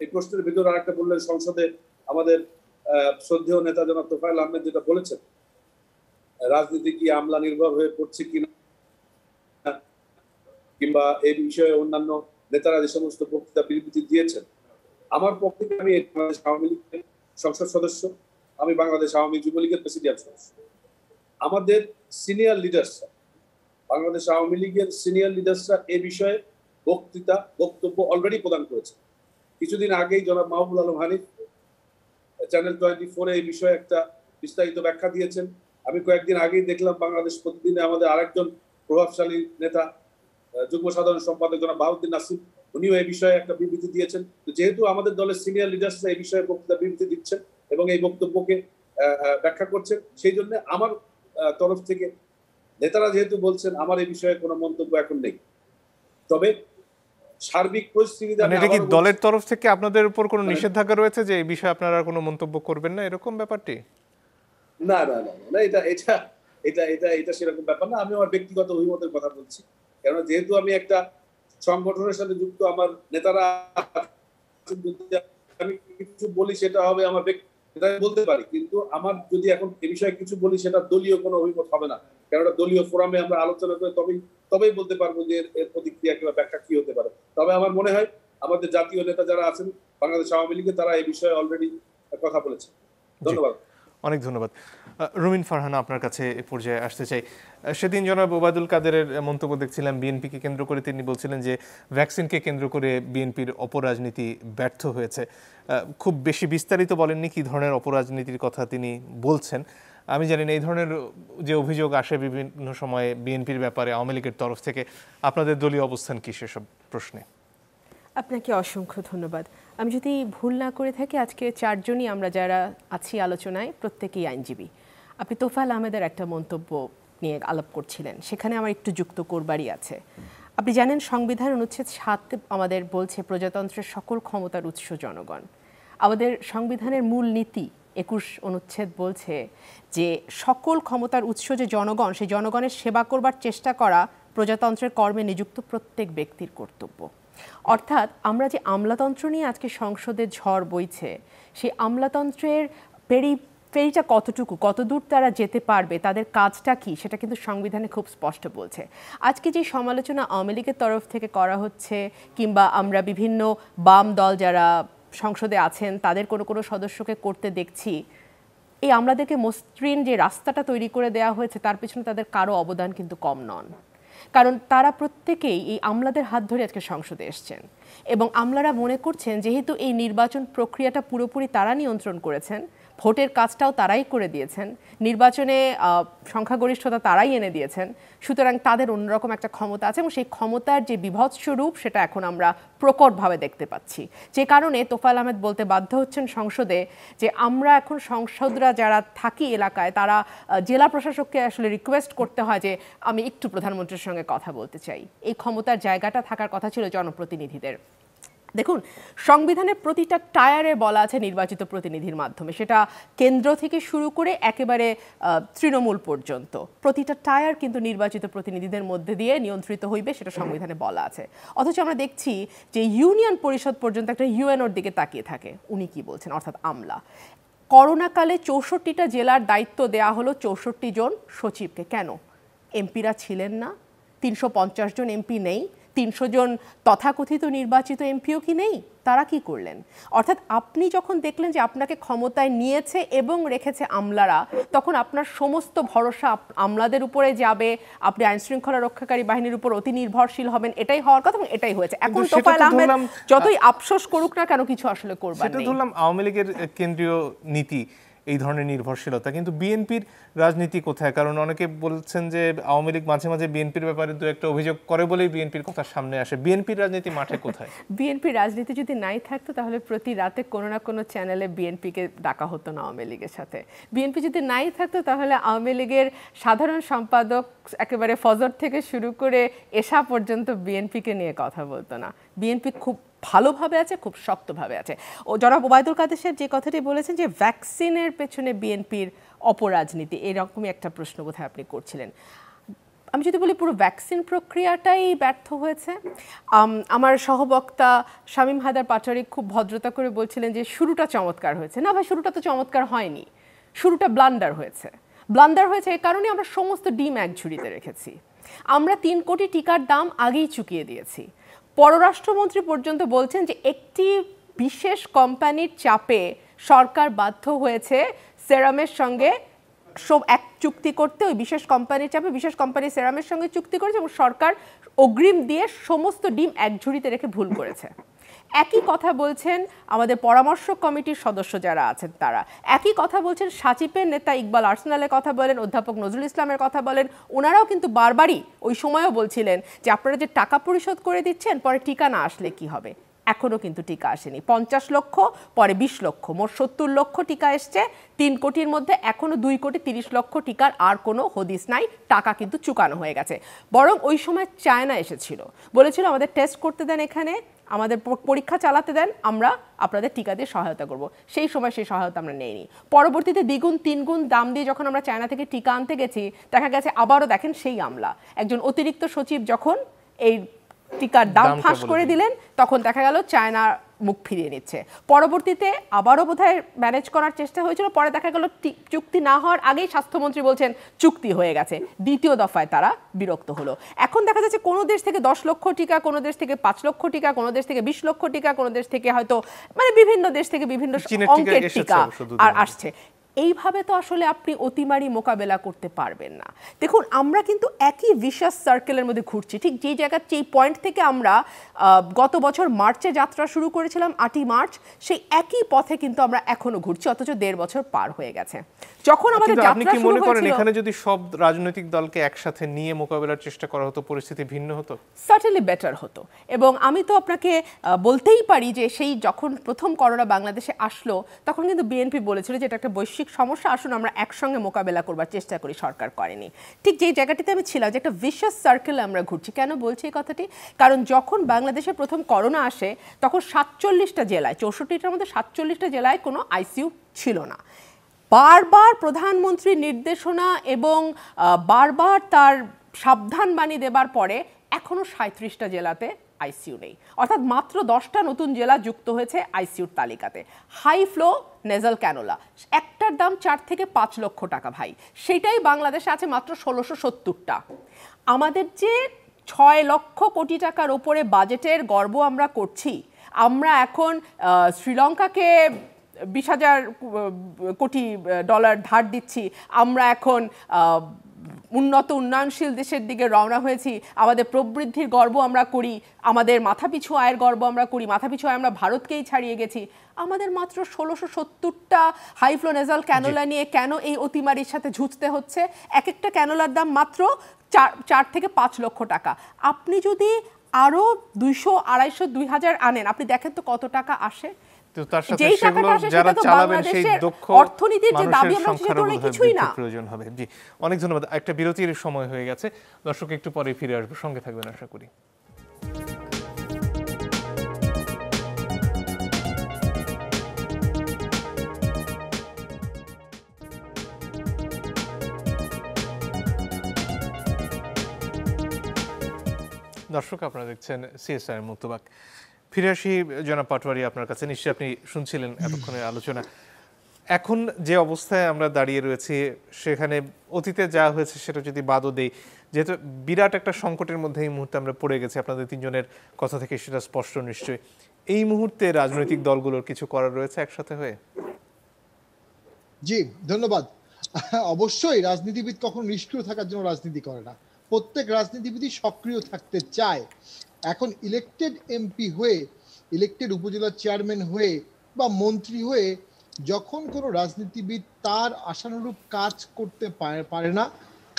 এই প্রশ্নের ভিতরে আরেকটা বললেন, সংসদে আমাদের শ্রদ্ধেয় নেতা জনাব তোফায়েল আহমেদ যেটা বলেছেন, রাজনীতি কি আমলা নির্ভর হয়ে পড়ছে কিনা, কিংবা এই বিষয়ে অন্যান্য নেতারা যে সমস্ত বক্তৃতা বিবৃতি দিয়েছেন, আমার পক্ষে আমি বাংলাদেশ আওয়ামী লীগের সংসদ সদস্য, আমি বাংলাদেশ আওয়ামী যুবলীগের প্রেসিডিয়াম সদস্য। আমাদের সিনিয়র লিডার্সরা, বাংলাদেশ আওয়ামী লীগের সিনিয়র লিডার্সরা এ বিষয়ে বক্তব্য অলরেডি প্রদান করেছে। কিছুদিন আগেই জনাব মাহবুব আলম হানিফ চ্যানেল 24 এই বিষয়ে একটা বিস্তারিত ব্যাখ্যা দিয়েছেন। আমি কয়েকদিন আগেই দেখলাম বাংলাদেশ প্রতিদিনে আমাদের আরেকজন প্রভাবশালী নেতা, যুগ্ম সাধারণ সম্পাদক জনাব বাহাউদ্দিন নাসির, উনিও এই বিষয়ে একটা বিবৃতি দিয়েছেন। যেহেতু আমাদের দলের সিনিয়র লিডার্সরা এই বিষয়ে বক্তৃতা বিবৃতি দিচ্ছেন এবং এই বক্তব্যকে ব্যাখ্যা করছেন, সেই জন্য আমার তরফ থেকে নেতারা যেহেতু বলছেন, আমার এই বিষয়ে কোনো মন্তব্য এখন নেই। তবে সার্বিক পরিস্থিতিতে এটা কি দলের তরফ থেকে আপনাদের উপর কোনো নিষেধাজ্ঞা রয়েছে যে এই বিষয়ে আপনারা আর কোনো মন্তব্য করবেন না, এরকম ব্যাপারটি? না না না না, এটা এটা এটা এটা এটা সেরকম ব্যাপার না। আমি আমার ব্যক্তিগত অভিমতের কথা বলছি, কারণ যেহেতু আমি একটা সংগঠনের সাথে যুক্ত, আমার নেতারা আমি কিছু বলি সেটা হবে আমার ব্যক্তিগত বলতে পারি, কিন্তু আমার যদি এখন এ বিষয়ে কিছু বলি সেটা দলীয় কোনো অভিমত হবে না, কারণ দলীয় ফোরামে আমরা আলোচনা করে তবেই বলতে পারবো যে এর প্রতিক্রিয়া কিংবা ব্যাখ্যা কি হতে পারে। তবে আমার মনে হয় আমাদের জাতীয় নেতা যারা আছেন বাংলাদেশ আওয়ামী লীগে, তারা এই বিষয়ে অলরেডি কথা বলেছে। ধন্যবাদ। অনেক ধন্যবাদ। রুমিন ফারহানা, আপনার কাছে এ পর্যায়ে আসতে চাই। সেদিন জনাব ওবায়দুল কাদেরের মন্তব্য দেখছিলাম বিএনপিকে কেন্দ্র করে, তিনি বলছিলেন যে ভ্যাকসিনকে কেন্দ্র করে বিএনপির অপরাজনীতি ব্যর্থ হয়েছে। খুব বেশি বিস্তারিত বলেননি কি ধরনের অপরাজনীতির কথা তিনি বলছেন। আমি জানি না এই ধরনের যে অভিযোগ আসে বিভিন্ন সময়ে বিএনপির ব্যাপারে আওয়ামী লীগের তরফ থেকে, আপনাদের দলীয় অবস্থান কি সেসব প্রশ্নে? আপনাকে অসংখ্য ধন্যবাদ। আমি যদি ভুল না করে থাকি, আজকে 4 জনই আমরা যারা আছি আলোচনায় প্রত্যেকেই আইনজীবী। আপনি তোফায়েল আহমেদের একটা মন্তব্য নিয়ে আলাপ করছিলেন, সেখানে আমার একটু যুক্ত করবারই আছে। আপনি জানেন সংবিধান অনুচ্ছেদ 7 আমাদের বলছে প্রজাতন্ত্রের সকল ক্ষমতার উৎস জনগণ। আমাদের সংবিধানের মূল নীতি 21 অনুচ্ছেদ বলছে যে সকল ক্ষমতার উৎস যে জনগণ, সেই জনগণের সেবা করবার চেষ্টা করা প্রজাতন্ত্রের কর্মে নিযুক্ত প্রত্যেক ব্যক্তির কর্তব্য। অর্থাৎ আমরা যে আমলাতন্ত্র নিয়ে আজকে সংসদে ঝড় বইছে, সেই আমলাতন্ত্রের পেরিটা কতটুকু, কতদূর তারা যেতে পারবে, তাদের কাজটা কি, সেটা কিন্তু সংবিধানে খুব স্পষ্ট বলছে। আজকে যে সমালোচনা আওয়ামী লীগের তরফ থেকে করা হচ্ছে, কিংবা আমরা বিভিন্ন বাম দল যারা সংসদে আছেন তাদের কোনো কোনো সদস্যকে করতে দেখছি, এই আমলাদেরকে মসৃণ যে রাস্তাটা তৈরি করে দেওয়া হয়েছে তার পিছনে তাদের কারো অবদান কিন্তু কম নন। কারণ তারা প্রত্যেকেই এই আমলাদের হাত ধরে আজকে সংসদে এসছেন এবং আমলারা মনে করছেন যেহেতু এই নির্বাচন প্রক্রিয়াটা পুরোপুরি তারা নিয়ন্ত্রণ করেছেন, ভোটের কাজটাও তারাই করে দিয়েছেন, নির্বাচনে সংখ্যাগরিষ্ঠতা তারাই এনে দিয়েছেন, সুতরাং তাদের অন্যরকম একটা ক্ষমতা আছে এবং সেই ক্ষমতার যে বিভৎস রূপ সেটা এখন আমরা প্রকটভাবে দেখতে পাচ্ছি। যে কারণে তোফায়েল আহমেদ বলতে বাধ্য হচ্ছেন সংসদে যে আমরা এখন সংসদরা যারা থাকি এলাকায় তারা জেলা প্রশাসককে আসলে রিকোয়েস্ট করতে হয় যে আমি একটু প্রধানমন্ত্রীর সঙ্গে কথা বলতে চাই। এই ক্ষমতার জায়গাটা থাকার কথা ছিল জনপ্রতিনিধিদের। দেখুন, সংবিধানের প্রতিটা টায়ারে বলা আছে নির্বাচিত প্রতিনিধির মাধ্যমে, সেটা কেন্দ্র থেকে শুরু করে একেবারে তৃণমূল পর্যন্ত প্রতিটা টায়ার কিন্তু নির্বাচিত প্রতিনিধিদের মধ্যে দিয়ে নিয়ন্ত্রিত হইবে, সেটা সংবিধানে বলা আছে। অথচ আমরা দেখছি যে ইউনিয়ন পরিষদ পর্যন্ত একটা ইউএনওর দিকে তাকিয়ে থাকে। উনি কি বলছেন, অর্থাৎ আমলা। করোনাকালে 64টা জেলার দায়িত্ব দেয়া হলো 64 জন সচিবকে। কেন? এমপিরা ছিলেন না? 350 জন এমপি নেই? 300 জন তথাকথিত নির্বাচিত এমপিও কি নেই? তারা কি করলেন? অর্থাৎ আপনি যখন দেখলেন যে আপনাকে ক্ষমতায় নিয়েছে এবং রেখেছে আমলারা, তখন আপনার সমস্ত ভরসা আমলাদের উপরে যাবে, আপনি আইনশৃঙ্খলা রক্ষাকারী বাহিনীর উপর অতি নির্ভরশীল হবেন। এটাই হওয়ার কথা এবং এটাই হয়েছে। এখন তোফায়েল আহমেদ যতই আফসোস করুক না কেন, কিছু আসলে করবার নেই। সেটা ধরলাম আওয়ামী লীগের কেন্দ্রীয় নীতি এই ধরনের নির্ভরশীলতা, কিন্তু বিএনপির রাজনীতি কোথায়? কারণ অনেকে বলছেন যে আওয়ামী লীগ মাঝে মাঝে বিএনপির ব্যাপারে দু একটা অভিযোগ করে বলেই বিএনপির কথা সামনে আসে। বিএনপির রাজনীতি মাঠে কোথায়? বিএনপির রাজনীতি যদি নাই থাকতো তাহলে প্রতি রাতে কোনো না কোনো চ্যানেলে বিএনপিকে ডাকা হতো না আওয়ামী লীগের সাথে। বিএনপি যদি নাই থাকতো তাহলে আওয়ামী লীগের সাধারণ সম্পাদক একেবারে ফজর থেকে শুরু করে এশা পর্যন্ত বিএনপিকে নিয়ে কথা বলতো না। বিএনপি খুব ভালোভাবে আছে, খুব শক্তভাবে আছে। ও জনাব ওবায়দুল কাদের সাহেব যে কথাটি বলেছেন যে ভ্যাকসিনের পেছনে বিএনপির অপরাজনীতি, এরকমই একটা প্রশ্ন বোধহয় আপনি করছিলেন। আমি যদি বলি পুরো ভ্যাকসিন প্রক্রিয়াটাই ব্যর্থ হয়েছে। আমার সহবক্তা শামীম হায়দার পাটোয়ারি খুব ভদ্রতা করে বলছিলেন যে শুরুটা চমৎকার হয়েছে। না ভাই, শুরুটা তো চমৎকার হয়নি, শুরুটা ব্লান্ডার হয়েছে। ব্লান্ডার হয়েছে এই কারণে আমরা সমস্ত ডিম এক ঝুড়িতে রেখেছি। আমরা 3 কোটি টিকার দাম আগেই চুকিয়ে দিয়েছি। পররাষ্ট্রমন্ত্রী পর্যন্ত বলছেন যে একটি বিশেষ কোম্পানির চাপে সরকার বাধ্য হয়েছে সেরামের সঙ্গে এক চুক্তি করতে। ওই বিশেষ কোম্পানির চাপে বিশেষ কোম্পানি সেরামের সঙ্গে চুক্তি করেছে এবং সরকার অগ্রিম দিয়ে সমস্ত ডিম এক ঝুড়িতে রেখে ভুল করেছে। একই কথা বলছেন আমাদের পরামর্শ কমিটির সদস্য যারা আছেন তারা, একই কথা বলছেন সাচিপের নেতা ইকবাল আর্সেনালের কথা বলেন, অধ্যাপক নজরুল ইসলামের কথা বলেন। ওনারাও কিন্তু বারবারই ওই সময়ও বলছিলেন যে আপনারা যে টাকা পরিশোধ করে দিচ্ছেন, পরে টিকা না আসলে কি হবে। এখনও কিন্তু টিকা আসেনি। 50 লক্ষ, পরে 20 লক্ষ, মোট 70 লক্ষ টিকা এসছে। 3 কোটির মধ্যে এখনও 2 কোটি 30 লক্ষ টিকার আর কোনো হদিস নাই। টাকা কিন্তু চুকানো হয়ে গেছে। বরং ওই সময় চায়না এসেছিল, বলেছিল আমাদের টেস্ট করতে দেন, এখানে আমাদের পরীক্ষা চালাতে দেন, আমরা আপনাদের টিকা দিয়ে সহায়তা করব। সেই সময় সেই সহায়তা আমরা নেইনি। পরবর্তীতে 2 গুণ 3 গুণ দাম দিয়ে যখন আমরা চায়না থেকে টিকা আনতে গেছি, দেখা গেছে আবারও দেখেন সেই আমলা একজন অতিরিক্ত সচিব যখন এই টিকার দাম ফাঁস করে দিলেন, তখন দেখা গেল চায়না মুখ ফিরিয়ে নিচ্ছে। পরবর্তীতে আবারও বোধহয় ম্যানেজ করার চেষ্টা হয়েছিল, পরে দেখা গেল চুক্তি না হওয়ার আগেই স্বাস্থ্যমন্ত্রী বলছেন চুক্তি হয়ে গেছে। দ্বিতীয় দফায় তারা বিরক্ত হলো। এখন দেখা যাচ্ছে কোনো দেশ থেকে 10 লক্ষ টিকা, কোনো দেশ থেকে 5 লক্ষ টিকা, কোনো দেশ থেকে 20 লক্ষ টিকা, কোনো দেশ থেকে হয়তো বিভিন্ন দেশ থেকে বিভিন্ন অঙ্কের টিকা আর আসছে। এইভাবে তো আসলে আপনি অতিমারি মোকাবেলা করতে পারবেন না। দেখুন, আমরা কিন্তু একই ভিশাস সার্কেলের মধ্যে ঘুরছি। ঠিক যেই জায়গার যেই পয়েন্ট থেকে আমরা গত বছর মার্চে যাত্রা শুরু করেছিলাম, 8ই মার্চ, সেই একই পথে কিন্তু আমরা এখনো ঘুরছি, অথচ 1.5 বছর পার হয়ে গেছে। যখন আমাদের যাত্রা শুরু হয়েছিল, এখানে যদি সব রাজনৈতিক দলকে একসাথে নিয়ে মোকাবেলার চেষ্টা করা হতো, পরিস্থিতি ভিন্ন হতো, সার্টেনলি বেটার হতো। এবং আমি তো আপনাকে বলতেই পারি যে সেই যখন প্রথম করোনা বাংলাদেশে আসলো, তখন কিন্তু বিএনপি বলেছিল যে এটা একটা বৈশ্বিক সমস্যা, আসুন আমরা একসঙ্গে মোকাবেলা করবার চেষ্টা করি। সরকার করেনি। ঠিক যেই জায়গাটিতে আমি ছিলাম, যে একটা ভিশাস সার্কেলে আমরা ঘুরছি। কেন বলছি এই কথাটি? কারণ যখন বাংলাদেশে প্রথম করোনা আসে, তখন 47টা জেলায়, 64টার মধ্যে 47টা জেলায় কোনো আইসিইউ ছিল না। বারবার প্রধানমন্ত্রীর নির্দেশনা এবং বারবার তার সাবধানবাণী দেবার পরে এখনও 37টা জেলাতে আইসিইউ নেই। অর্থাৎ মাত্র 10টা নতুন জেলা যুক্ত হয়েছে আইসিইউর তালিকাতে। হাই ফ্লো নেজাল ক্যানোলা, একটার দাম 4 থেকে 5 লক্ষ টাকা ভাই, সেটাই বাংলাদেশে আছে মাত্র 1670টা। আমাদের যে 6 লক্ষ কোটি টাকার ওপরে বাজেটের গর্ব আমরা করছি, আমরা এখন শ্রীলঙ্কাকে 20,000 কোটি ডলার ধার দিচ্ছি, আমরা এখন উন্নত উন্নয়নশীল দেশের দিকে রওনা হয়েছি, আমাদের প্রবৃদ্ধির গর্ব আমরা করি, আমাদের মাথাপিছু আয়ের গর্ব আমরা করি, মাথাপিছু আয় আমরা ভারতকেই ছাড়িয়ে গেছি। আমাদের মাত্র 1670টা হাইফ্লোনেজাল ক্যানোলা নিয়ে কেন এই অতিমারির সাথে ঝুঁজতে হচ্ছে? এক একটা ক্যানোলার দাম মাত্র 4 থেকে 5 লক্ষ টাকা। আপনি যদি আরো 200, 250, 2000 আনেন, আপনি দেখেন তো কত টাকা আসে। তার সাথে সেগুলো যারা চালাবেন সেই দক্ষ অর্থনীতির যে দাবি আমরা সেটা তো কিছুই না। প্রয়োজন হবে। জি, অনেক ধন্যবাদ। একটা বিরতির সময় হয়ে গেছে, দর্শক একটু পরে ফিরে আসবো, সঙ্গে থাকবেন আশা করি। দর্শক আপনারা দেখছেন সিএসআর মুক্তবাক। ফিরে আসি জনাব পাটোয়ারি, আপনার কাছে। নিশ্চয়ই আপনি শুনছিলেন এতক্ষণের আলোচনা। এখন যে অবস্থায় আমরা দাঁড়িয়ে রয়েছি, সেখানে অতীতে যা হয়েছে সেটা যদি বাদও দেই, যেহেতু বিরাট একটা সংকটের মধ্যে এই মুহূর্তে আমরা পড়ে গেছি, আপনাদের তিনজনের কথা থেকে সেটা স্পষ্ট নিশ্চয়ই। এই মুহূর্তে রাজনৈতিক দলগুলোর কিছু করার রয়েছে একসাথে হয়ে? জি ধন্যবাদ। অবশ্যই রাজনীতিবিদ কখনো নিষ্ক্রিয় থাকার জন্য রাজনীতি করে না, প্রত্যেক রাজনীতিবিদই সক্রিয় থাকতে চায়। এখন ইলেক্টেড এমপি হয়ে, ইলেক্টেড উপজেলা চেয়ারম্যান হয়ে বা মন্ত্রী হয়ে যখন কোনো রাজনীতিবিদ তার আশানুরূপ কাজ করতে পারে না,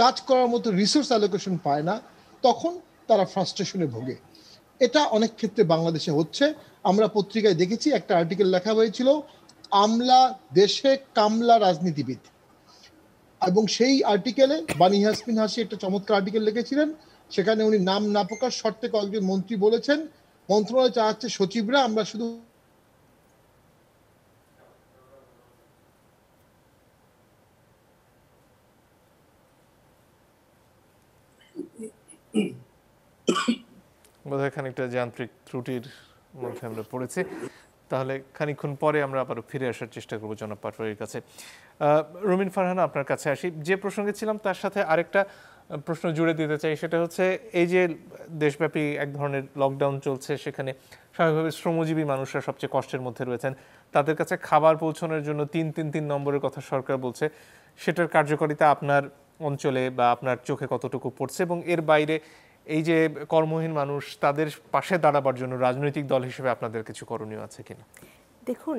কাজ করার মতো রিসোর্স অ্যালোকেশন পায় না, তখন তারা ফ্রাস্ট্রেশনে ভোগে। এটা অনেক ক্ষেত্রে বাংলাদেশে হচ্ছে। আমরা পত্রিকায় দেখেছি একটা আর্টিকেল লেখা হয়েছিল, আমলা দেশে কামলা রাজনীতিবিদ, এবং সেই আর্টিকেলে বানি ইয়াসমিন হাসি একটা চমৎকার আর্টিকেল লিখেছিলেন। সেখানে উনি নাম না প্রকাশ শর্তে কয়েকজন মন্ত্রী বলেছেন, মন্ত্রণালয় চালাচ্ছে সচিবরা, আমরা শুধু বোধহয় খানিকটা যান্ত্রিক ত্রুটির মধ্যে আমরা পড়েছি। তাহলে খানিকক্ষণ পরে আমরা আবারও ফিরে আসার চেষ্টা করবো জনাব পাটোয়ারির কাছে। রুমিন ফারহানা, আপনার কাছে আসি। যে প্রসঙ্গে ছিলাম তার সাথে আরেকটা প্রশ্ন জুড়ে দিতে চাই, সেটা হচ্ছে এই যে দেশব্যাপী এক ধরনের লকডাউন চলছে, সেখানে স্বাভাবিকভাবে শ্রমজীবী মানুষরা সবচেয়ে কষ্টের মধ্যে রয়েছেন। তাদের কাছে খাবার পৌঁছানোর জন্য 3-3-3 নম্বরের কথা সরকার বলছে। সেটার কার্যকারিতা আপনার অঞ্চলে বা আপনার চোখে কতটুকু পড়ছে, এবং এর বাইরে এই যে কর্মহীন মানুষ, তাদের পাশে দাঁড়াবার জন্য রাজনৈতিক দল হিসেবে আপনাদের কিছু করণীয় আছে কিনা? দেখুন,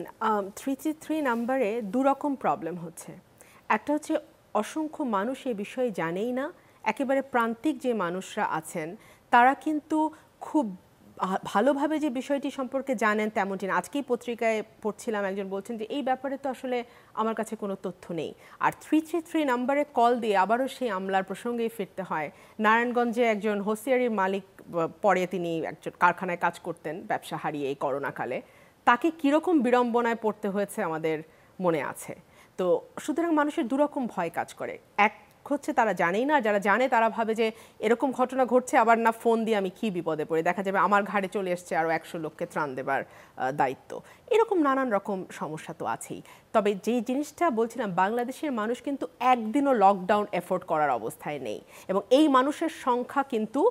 333 নাম্বারে দুরকম প্রবলেম হচ্ছে। একটা হচ্ছে অসংখ্য মানুষ এই বিষয়ে জানেই না, একেবারে প্রান্তিক যে মানুষরা আছেন তারা কিন্তু খুব ভালোভাবে যে বিষয়টি সম্পর্কে জানেন তেমনটি না। আজকেই পত্রিকায় পড়ছিলাম, একজন বলছেন যে এই ব্যাপারে তো আসলে আমার কাছে কোনো তথ্য নেই। আর 333 নাম্বারে কল দিয়ে আবারও সেই আমলার প্রসঙ্গেই ফিরতে হয়। নারায়ণগঞ্জে একজন হোসিয়ারির মালিক, পরে তিনি একজন কারখানায় কাজ করতেন ব্যবসা হারিয়ে এই করোনাকালে, তাকে কীরকম বিড়ম্বনায় পড়তে হয়েছে আমাদের মনে আছে। তো সুতরাং মানুষের দুরকম ভয় কাজ করে। এক হচ্ছে তারা জানেই না, যারা জানে তারা ভাবে যে এরকম ঘটনা ঘটছে, আবার না ফোন দিয়ে আমি কি বিপদে পড়ি, দেখা যাবে আমার ঘাড়ে চলে এসছে আরও 100 লোককে ত্রাণ দেবার দায়িত্ব। এরকম নানান রকম সমস্যা তো আছেই। তবে যেই জিনিসটা বলছিলাম, বাংলাদেশের মানুষ কিন্তু একদিনও লকডাউন এফোর্ড করার অবস্থায় নেই, এবং এই মানুষের সংখ্যা কিন্তু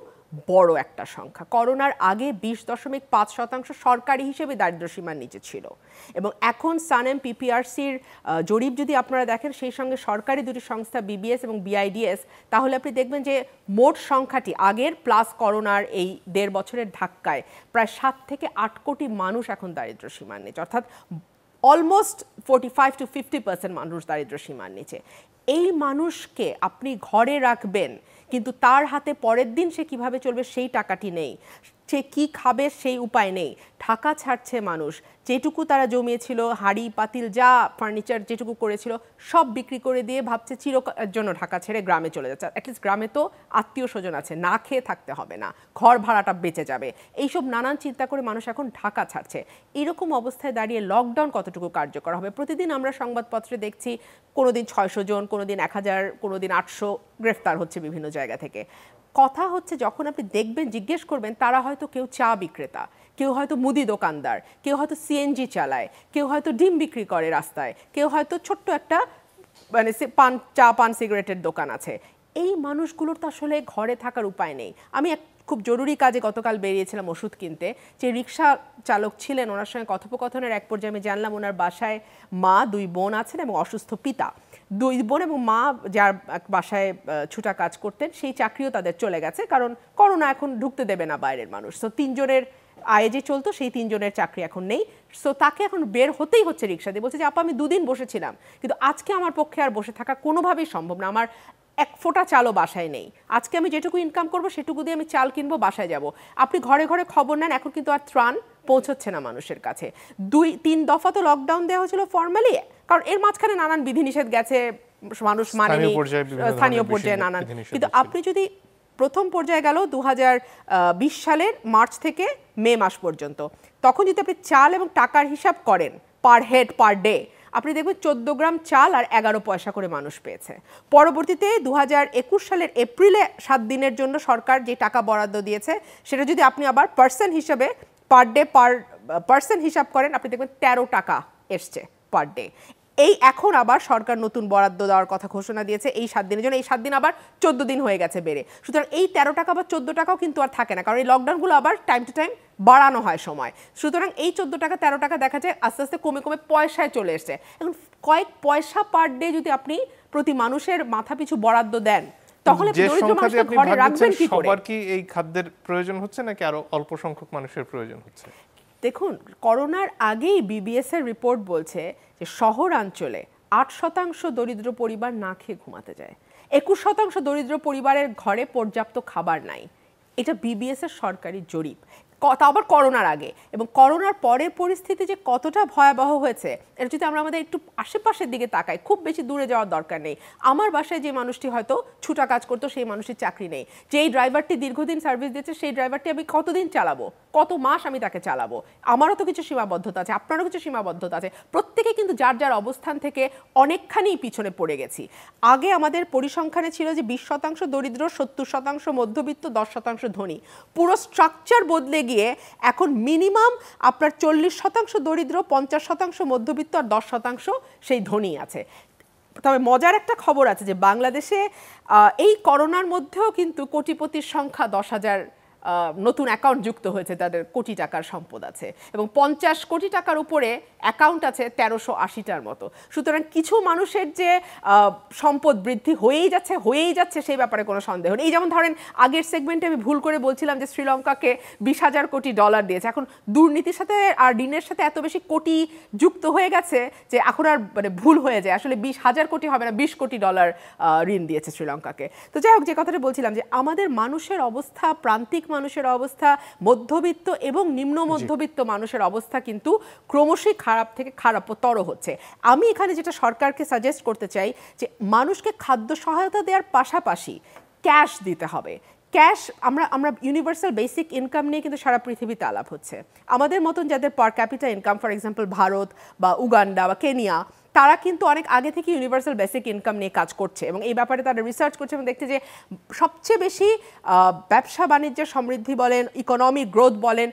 বড় একটা সংখ্যা। করোনার আগে 20.5% সরকারি হিসেবে দারিদ্র্যসীমার নিচে ছিল, এবং এখন সানেম পিপিআরসির জরিপ যদি আপনারা দেখেন, সেই সঙ্গে সরকারি দুটি সংস্থা বিবিএস এবং বিআইডিএস, তাহলে আপনি দেখবেন যে মোট সংখ্যাটি আগের প্লাস করোনার এই 1.5 বছরের ধাক্কায় প্রায় 7 থেকে 8 কোটি মানুষ এখন দারিদ্র্যসীমার নিচে, অর্থাৎ অলমোস্ট 45 to 50% মানুষ দারিদ্র্যসীমার নিচে। এই মানুষকে আপনি ঘরে রাখবেন, কিন্তু তার হাতে পরের দিন সে কিভাবে চলবে সেই টাকাটি নেই, সে কি খাবে সেই উপায় নেই। ঢাকা ছাড়ছে মানুষ, যেটুকু তারা জমিয়েছিল, হাঁড়ি পাতিল যা ফার্নিচার যেটুকু করেছিল সব বিক্রি করে দিয়ে ভাবছে চিরকালের জন্য ঢাকা ছেড়ে গ্রামে চলে যাচ্ছে। অ্যাটলিস্ট গ্রামে তো আত্মীয় স্বজন আছে, না খেয়ে থাকতে হবে না, ঘর ভাড়াটা বেঁচে যাবে, এইসব নানান চিন্তা করে মানুষ এখন ঢাকা ছাড়ছে। এরকম অবস্থায় দাঁড়িয়ে লকডাউন কতটুকু কার্যকর হবে? প্রতিদিন আমরা সংবাদপত্রে দেখছি কোনোদিন 600 জন, কোনোদিন 1000, কোনোদিন 800 গ্রেফতার হচ্ছে বিভিন্ন জায়গা থেকে। কথা হচ্ছে যখন আপনি দেখবেন, জিজ্ঞেস করবেন, তারা হয়তো কেউ চা বিক্রেতা, কেউ হয়তো মুদি দোকানদার, কেউ হয়তো সিএনজি চালায়, কেউ হয়তো ডিম বিক্রি করে রাস্তায়, কেউ হয়তো ছোট্ট একটা মানে চা পান সিগারেটের দোকান আছে। এই মানুষগুলোর তো আসলে ঘরে থাকার উপায় নেই। আমি খুব জরুরি কাজে গতকাল বেরিয়েছিলাম ওষুধ কিনতে, যে রিক্সা চালক ছিলেন ওনার সঙ্গে কথোপকথনের এক পর্যায়ে আমি জানলাম ওনার বাসায় মা, 2 বোন আছেন এবং অসুস্থ পিতা। 2 বোন এবং মা যার বাসায় ছুটা কাজ করতেন সেই চাকরিও তাদের চলে গেছে, কারণ করোনা এখন ঢুকতে দেবে না বাইরের মানুষ। তো 3 জনের আয়ে যে চলতো সেই 3 জনের চাকরি এখন নেই। সো তাকে এখন বের হতেই হচ্ছে রিক্সা দিয়ে। বলছে যে আপা আমি 2 দিন বসেছিলাম, কিন্তু আজকে আমার পক্ষে আর বসে থাকা কোনোভাবেই সম্ভব না, আমার এক ফোঁটা চালও বাসায় নেই। আজকে আমি যেটুকু ইনকাম করব সেটুকু দিয়ে আমি চাল কিনবো, বাসায় যাব। আপনি ঘরে ঘরে খবর নেন, এখন কিন্তু আর ত্রাণ পৌঁছচ্ছে না মানুষের কাছে। 2-3 দফা তো লকডাউন দেওয়া হয়েছিল ফর্মালি, কারণ এর মাঝখানে নানান বিধিনিষেধ গেছে, মানুষ মানেনি, স্থানীয় পর্যায়ে নানান। কিন্তু আপনি যদি প্রথম পর্যায়ে গেল 2020 সালের মার্চ থেকে মে মাস পর্যন্ত, তখন যদি আপনি চাল এবং টাকার হিসাব করেন পার হেড পার ডে, আপনি দেখবেন 14 গ্রাম চাল আর 11 পয়সা করে মানুষ পেয়েছে। পরবর্তীতে 2021 সালের এপ্রিলে 7 দিনের জন্য সরকার যে টাকা বরাদ্দ দিয়েছে, সেটা যদি আপনি আবার পার্সেন্ট হিসাবে পার ডে পার্সেন্ট হিসাব করেন, আপনি দেখবেন 13 টাকা এসছে পার ডে। এই এখন আবার সরকার নতুন বরাদ্দ দেওয়ার কথা ঘোষণা দিয়েছে এই 7 দিনের জন্য। এই 7 দিন আবার 14 দিন হয়ে গেছে বেড়ে। সুতরাং এই 13 টাকা বা 14 টাকাও কিন্তু আর থাকে না, কারণ এই লকডাউনগুলো আবার টাইম টু টাইম বাড়ানো হয় সময়। সুতরাং এই 14 টাকা 13 টাকা দেখা যায় আস্তে আস্তে কমে কমে পয়সায় চলে এসছে। এখন কয়েক পয়সা পার ডে যদি আপনি প্রতি মানুষের মাথা পিছু বরাদ্দ দেন, তাহলে দরিদ্র মানুষকে ঘরে রাখবেন কি করে? সবার কি এই খাদ্যের প্রয়োজন হচ্ছে নাকি আরো অল্প সংখ্যক মানুষের প্রয়োজন হচ্ছে? দেখুন, করোনার আগেই বিবিএস এর রিপোর্ট বলছে যে শহরাঞ্চলে 8% দরিদ্র পরিবার না খেয়ে ঘুমাতে যায়, 21% দরিদ্র পরিবারের ঘরে পর্যাপ্ত খাবার নাই। এটা বিবিএস এর সরকারি জরিপ, তা আবার করোনার আগে। এবং করোনার পরের পরিস্থিতি যে কতটা ভয়াবহ হয়েছে, এটা যদি আমরা আমাদের একটু আশেপাশের দিকে তাকাই, খুব বেশি দূরে যাওয়ার দরকার নেই। আমার বাসায় যে মানুষটি হয়তো ছুটা কাজ করতো, সেই মানুষটির চাকরি নেই। যেই ড্রাইভারটি দীর্ঘদিন সার্ভিস দিচ্ছে, সেই ড্রাইভারটি আমি কতদিন চালাবো, কত মাস আমি তাকে চালাবো? আমারও তো কিছু সীমাবদ্ধতা আছে, আপনারও কিছু সীমাবদ্ধতা আছে। প্রত্যেকে কিন্তু যার যার অবস্থান থেকে অনেকখানি পিছনে পড়ে গেছি। আগে আমাদের পরিসংখ্যানে ছিল যে 20% দরিদ্র, 70% মধ্যবিত্ত, 10% ধনী। পুরো স্ট্রাকচার বদলে গিয়ে এখন মিনিমাম আপনার 40% দরিদ্র, 50% মধ্যবিত্ত আর 10% সেই ধনী আছে। তবে মজার একটা খবর আছে যে বাংলাদেশে এই করোনার মধ্যেও কিন্তু কোটিপতির সংখ্যা 10,000 নতুন অ্যাকাউন্ট যুক্ত হয়েছে, তাদের কোটি টাকার সম্পদ আছে, এবং 50 কোটি টাকার উপরে অ্যাকাউন্ট আছে 1380টার মতো। সুতরাং কিছু মানুষের যে সম্পদ বৃদ্ধি হয়েই যাচ্ছে সেই ব্যাপারে কোনো সন্দেহ নেই। এই যেমন ধরেন আগের সেগমেন্টে আমি ভুল করে বলছিলাম যে শ্রীলঙ্কাকে 20,000 কোটি ডলার দিয়েছে, এখন দুর্নীতির সাথে আর ঋণের সাথে এত বেশি কোটি যুক্ত হয়ে গেছে যে এখন আর মানে ভুল হয়ে যায়, আসলে 20,000 কোটি হবে না, 20 কোটি ডলার ঋণ দিয়েছে শ্রীলঙ্কাকে। তো যাই হোক, যে কথাটা বলছিলাম যে আমাদের মানুষের অবস্থা, প্রান্তিক মানুষের অবস্থা, মধ্যবিত্ত এবং নিম্ন মধ্যবিত্ত মানুষের অবস্থা কিন্তু ক্রমশই খারাপ থেকে খারাপতর হচ্ছে। আমি এখানে যেটা সরকারকে সাজেস্ট করতে চাই যে মানুষকে খাদ্য সহায়তা দেওয়ার পাশাপাশি ক্যাশ দিতে হবে। ক্যাশ, আমরা ইউনিভার্সাল বেসিক ইনকাম নিয়ে কিন্তু সারা পৃথিবীতে আলাপ হচ্ছে। আমাদের মতন যাদের পার capital income, for example Bharat বা উগান্ডা বা কেনিয়া, তারা কিন্তু অনেক আগে থেকে ইউনিভার্সাল বেসিক ইনকাম নিয়ে কাজ করছে এবং এই ব্যাপারে তারা রিসার্চ করছে এবং দেখছে যে সবচেয়ে বেশি ব্যবসা বাণিজ্যের সমৃদ্ধি বলেন, ইকোনমিক গ্রোথ বলেন,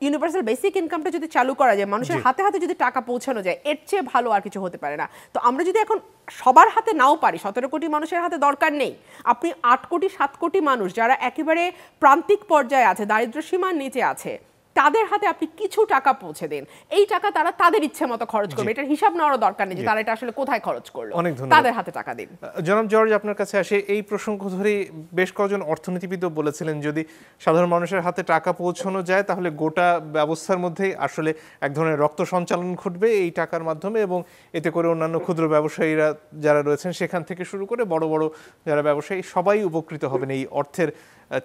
ইউনিভার্সাল বেসিক ইনকামটা যদি চালু করা যায়, মানুষের হাতে হাতে যদি টাকা পৌঁছানো যায়, এর চেয়ে ভালো আর কিছু হতে পারে না। তো আমরা যদি এখন সবার হাতে নাও পারি, 17 কোটি মানুষের হাতে দরকার নেই, আপনি 8 কোটি 7 কোটি মানুষ যারা একেবারে প্রান্তিক পর্যায়ে আছে, দারিদ্র্য সীমার নিচে আছে, তাদের হাতে আপনি কিছু টাকা পৌঁছে দিন। এই টাকা তারা তাদের ইচ্ছে মতো খরচ করবে, এটার হিসাব নেওয়ার দরকার নেই যে তারা এটা আসলে কোথায় খরচ করলো, তাদের হাতে টাকা দিন। জনাব জর্জ, আপনার কাছে আসে এই প্রসঙ্গ ধরে বেশ কয়েকজন অর্থনীতিবিদও বলেছিলেন যদি সাধারণ মানুষের হাতে টাকা পৌঁছানো যায় তাহলে গোটা ব্যবস্থার মধ্যেই আসলে এক ধরনের রক্ত সঞ্চালন ঘটবে এই টাকার মাধ্যমে, এবং এতে করে অন্যান্য ক্ষুদ্র ব্যবসায়ীরা যারা রয়েছেন সেখান থেকে শুরু করে বড় বড় যারা ব্যবসায়ী সবাই উপকৃত হবেন এই অর্থের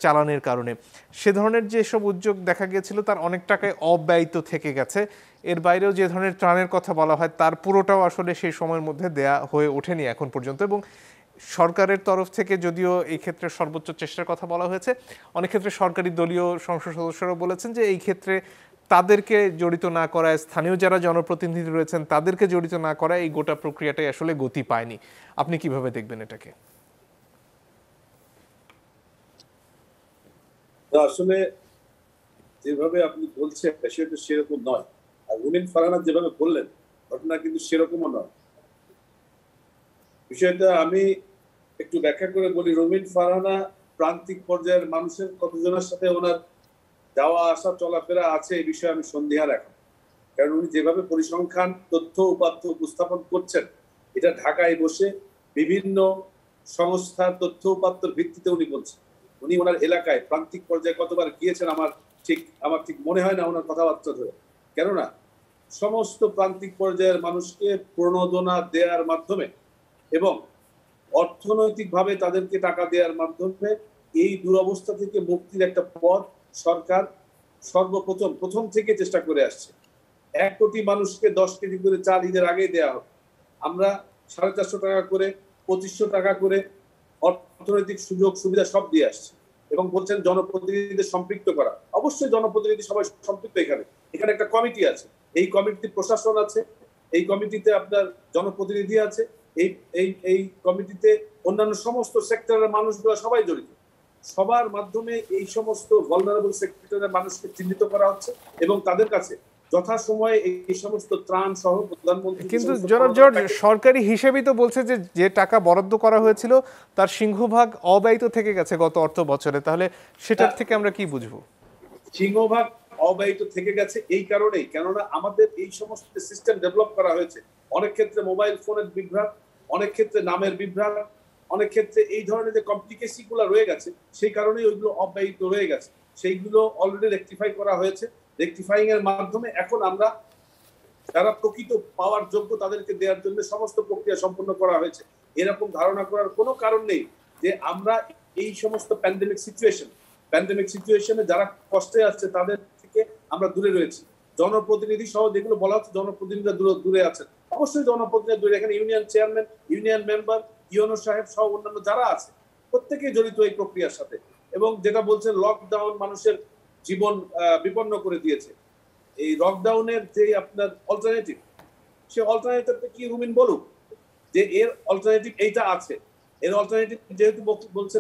চালানের কারণে। সে ধরনের যেসব উদ্যোগ দেখা গিয়েছিল তার অনেক টাকায় অব্যয়িত থেকে গেছে। এর বাইরেও যে ধরনের ত্রাণের কথা বলা হয় তার পুরোটাও আসলে সেই সময়ের মধ্যে দেয়া হয়ে ওঠেনি এখন পর্যন্ত, এবং সরকারের তরফ থেকে যদিও এই ক্ষেত্রে সর্বোচ্চ চেষ্টার কথা বলা হয়েছে, অনেক ক্ষেত্রে সরকারি দলীয় সংসদ সদস্যরা বলেছেন যে এই ক্ষেত্রে তাদেরকে জড়িত না করায়, স্থানীয় যারা জনপ্রতিনিধি রয়েছেন তাদেরকে জড়িত না করায় এই গোটা প্রক্রিয়াটাই আসলে গতি পায়নি। আপনি কিভাবে দেখবেন এটাকে? আসলে যেভাবে আপনি বলছেন সেটা সেরকম নয়, আর উনিন ফারহানা যেভাবে বললেন ঘটনা কিন্তু সেরকমও নয়। বিষয়টা আমি একটু ব্যাখ্যা করে বলি। রুমিন ফারহানা প্রান্তিক পর্যায়ের মানুষের কতজনের সাথে ওনার যাওয়া আসা চলাফেরা আছে এই বিষয়ে আমি সন্দেহ রাখি, কারণ উনি যেভাবে পরিসংখ্যান তথ্য উপাত্ত উপস্থাপন করছেন, এটা ঢাকায় বসে বিভিন্ন সংস্থার তথ্য উপাত্তের ভিত্তিতে উনি বলছেন। উনি ওনার এলাকায় প্রান্তিক পর্যায়ে কতবার গিয়েছেন আমার ঠিক মনে হয় না ওনার কথাবার্তা ধরে। কেননা সমস্ত প্রান্তিক পর্যায়ের মানুষকে প্রণোদনা দেওয়ার মাধ্যমে এবং অর্থনৈতিকভাবে তাদেরকে টাকা দেওয়ার মাধ্যমে এই দুরবস্থা থেকে মুক্তির একটা পথ সরকার প্রথম থেকে চেষ্টা করে আসছে। 1 কোটি মানুষকে 10 কেজি করে চাল ঈদের আগেই দেওয়া হবে। আমরা 450 টাকা করে 2500 টাকা করে অর্থনৈতিক সুযোগ সুবিধা সব দিয়ে আসছি এবং বলছেন জনপ্রতিনিধিদের সম্পৃক্ত করা। অবশ্যই জনপ্রতিনিধি সবাই সম্পৃক্ত। এখানে একটা কমিটি আছে, এই কমিটিতে প্রশাসন আছে, এই কমিটিতে আপনার জনপ্রতিনিধি আছে, এই কমিটিতে অন্যান্য সমস্ত সেক্টরের মানুষগুলো সবাই জড়িত। সবার মাধ্যমে এই সমস্ত ভালনারেবল সেক্টরের মানুষকে চিহ্নিত করা হচ্ছে এবং তাদের কাছে যথাসময়ে এই সমস্ত ত্রাণ সহ প্রধানমন্ত্রী। কিন্তু জনাব জর্জ, সরকারি হিসেবেই তো বলছে যে টাকা বরাদ্দ করা হয়েছিল তার সিংহভাগ অব্যয়িত থেকে গেছে গত অর্থ বছরে, তাহলে সেটার থেকে আমরা কি বুঝবো? সিংহভাগ অব্যয়িত থেকে গেছে এই কারণেই, কেননা আমাদের এই সমস্ত সিস্টেম ডেভেলপ করা হয়েছে। অনেক ক্ষেত্রে মোবাইল ফোনের বিভ্রাট, অনেক ক্ষেত্রে নামের বিভ্রাট, অনেক ক্ষেত্রে এই ধরনের যে কমপ্লিকেশন গুলো রয়ে গেছে সেই কারণেই ওইগুলো অব্যয়িত রয়ে গেছে। সেইগুলো অলরেডি রেকটিফাই করা হয়েছে। রেকটিফাইং এর মাধ্যমে এখন আমরা যারা প্রকৃত পাওয়ার যোগ্য তাদেরকে দেওয়ার জন্য সমস্ত প্রক্রিয়া সম্পন্ন করা হয়েছে। এরকম ধারণা করার কোনো কারণ নেই যে আমরা এই সমস্ত প্যান্ডেমিক সিচুয়েশনে যারা কষ্টে আসছে তাদের থেকে আমরা দূরে রয়েছি। জনপ্রতিনিধি সহ যেগুলো বলা হচ্ছে জনপ্রতিনিধিরা দূরে আছেন, অবশ্যই জনপ্রতিনিধি দূরে। এখানে union chairman, union member, UNO সাহেব সহ অন্যান্য যারা আছে প্রত্যেকেই জড়িত এই প্রক্রিয়ার সাথে। এবং যেটা বলছেন লকডাউন মানুষের জীবন বিপন্ন করে দিয়েছে, এই লকডাউনের যে আপনার অল্টারনেটিভ, সে অল্টারনেটিভটা কি রুমিন বলুক যে এর অল্টারনেটিভ এইটা আছে। এর অল্টারনেটিভ যেহেতু বলছে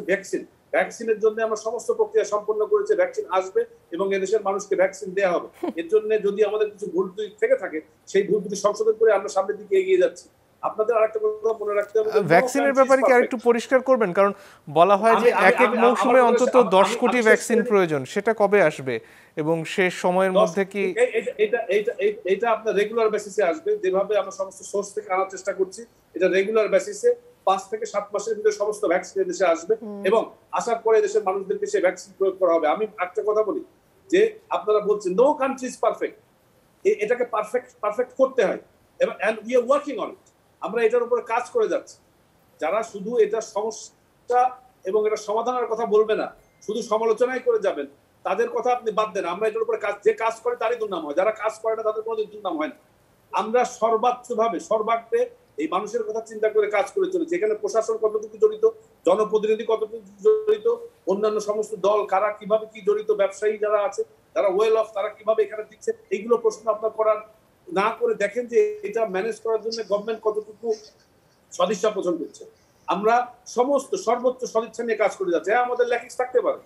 ভ্যাকসিনের জন্য আমরা সমস্ত প্রক্রিয়া সম্পন্ন করেছি, ভ্যাকসিন আসবে এবং এদেশের মানুষকে ভ্যাকসিন দেওয়া হবে। এর জন্য যদি আমাদের কিছু ভুল ত্রুটি থেকে থাকে সেই ভুল ত্রুটি সংশোধন করে আমরা সামনের দিকে এগিয়ে যাচ্ছি। আপনাদের আরেকটা কথা মনে রাখতে হবে, ভ্যাকসিনের ব্যাপারে কি আরেকটু পরিষ্কার করবেন? কারণ বলা হয় যে এক মৌসুমে অন্তত 10 কোটি ভ্যাকসিন প্রয়োজন, সেটা কবে আসবে এবং শেষ সময়ের মধ্যে কি? এটা আপনার রেগুলার বেসিসে আসবে, যেভাবে আমরা সমস্ত সোর্স থেকে আনার চেষ্টা করছি। এটা রেগুলার বেসিসে 5 থেকে 7 মাসের ভিতরে সমস্ত ভ্যাকসিন দেশে আসবে এবং আসার পরে দেশের মানুষদেরকে সেই ভ্যাকসিন প্রয়োগ করা হবে। আমি একটা কথা বলি যে আপনারা বলছেন নো কান্ট্রি ইজ পারফেক্ট, এটাকে পারফেক্ট করতে হয় এবং and we are working on it. আমরা এটার উপরে কাজ করে যাচ্ছি। যারা শুধু এটা সমস্যা এবং এটা সমাধানের কথা বলবে না, শুধু সমালোচনাই করে যাবেন, তাদের কথা আপনি বাদ দেন। আমরা এটার উপরে যে কাজ করে তারই দুর্নাম হয়, যারা কাজ করে না তাদের কোনোদিন দুর্নাম হয় না। আমরা সর্বাগ্রে এই মানুষের কথা চিন্তা করে কাজ করে চলেছি। এখানে প্রশাসন কতটুকু জড়িত, জনপ্রতিনিধি কতটুকু জড়িত, অন্যান্য সমস্ত দল কারা কিভাবে কি জড়িত, ব্যবসায়ী যারা আছে, যারা ওয়েল অফ, তারা কিভাবে এখানে দিচ্ছে, এইগুলো প্রশ্ন আপনার করার না করে দেখেন যে এটা ম্যানেজ করার জন্য গভর্নমেন্ট কতটুকু সদিচ্ছা পোষণ করছে। আমরা সর্বোচ্চ সদিচ্ছা নিয়ে কাজ করে যাচ্ছি। হ্যাঁ, আমাদের ল্যাকিংস থাকতে পারে,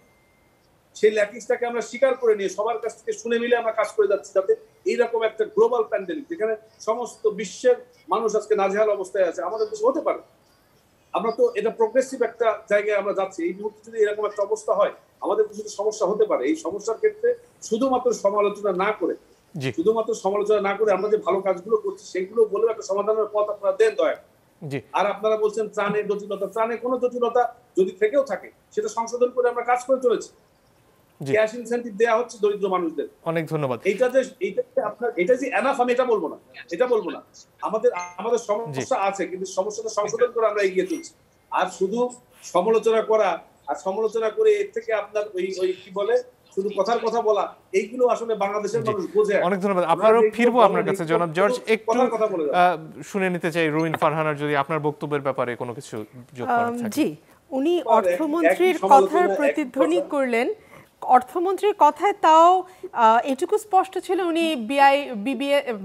সেই ল্যাকিংসটাকে আমরা স্বীকার করে নিয়ে সবার কাছ থেকে শুনে মিলে আমরা কাজ করে যাচ্ছি, যাতে এইরকম একটা গ্লোবাল প্যান্ডেমিক যেখানে সমস্ত বিশ্বের মানুষ আজকে নাজেহাল অবস্থায় আছে আমাদের দেশে হতে পারে। আমরা তো এটা প্রোগ্রেসিভ একটা জায়গায় আমরা যাচ্ছি। এই মুহূর্তে যদি এরকম একটা অবস্থা হয় আমাদের কিছু সমস্যা হতে পারে। এই সমস্যার ক্ষেত্রে শুধুমাত্র সমালোচনা না করে আমরা যে ভালো কাজগুলো করছি সেগুলো বলে একটা সমাধানের পথ আপনারা দেন দয়া। আর আপনারা বলছেন ত্রাণের জটিলতা, ত্রাণের কোনো জটিলতা যদি থেকেও থাকে সেটা সংশোধন করে আমরা কাজ করে চলেছি। ক্যাশ ইনসেন্টিভ দেওয়া হচ্ছে দরিদ্র মানুষদের। অনেক ধন্যবাদ। এটা যে এনাফ আমি এটা বলবো না। আমাদের সমস্যা আছে, কিন্তু সমস্যাটা সংশোধন করে আমরা এগিয়ে চলছি। আর শুধু সমালোচনা করে এর থেকে আপনার ওই কি বলে শুধু কথার কথা বলা, এইগুলো আসলে বাংলাদেশের মানুষ বোঝে। অনেক ধন্যবাদ। আপনারও ফিরবো আপনার কাছে জনাব জর্জ। একটু শুনে নিতে চাই রুমিন ফারহানার যদি আপনার বক্তব্যের ব্যাপারে কোনো কিছু যোগ করার থাকে। জি, উনি অর্থমন্ত্রীর কথার প্রতিধ্বনি করলেন। অর্থমন্ত্রীর কথায় তাও এটুকু স্পষ্ট ছিল উনি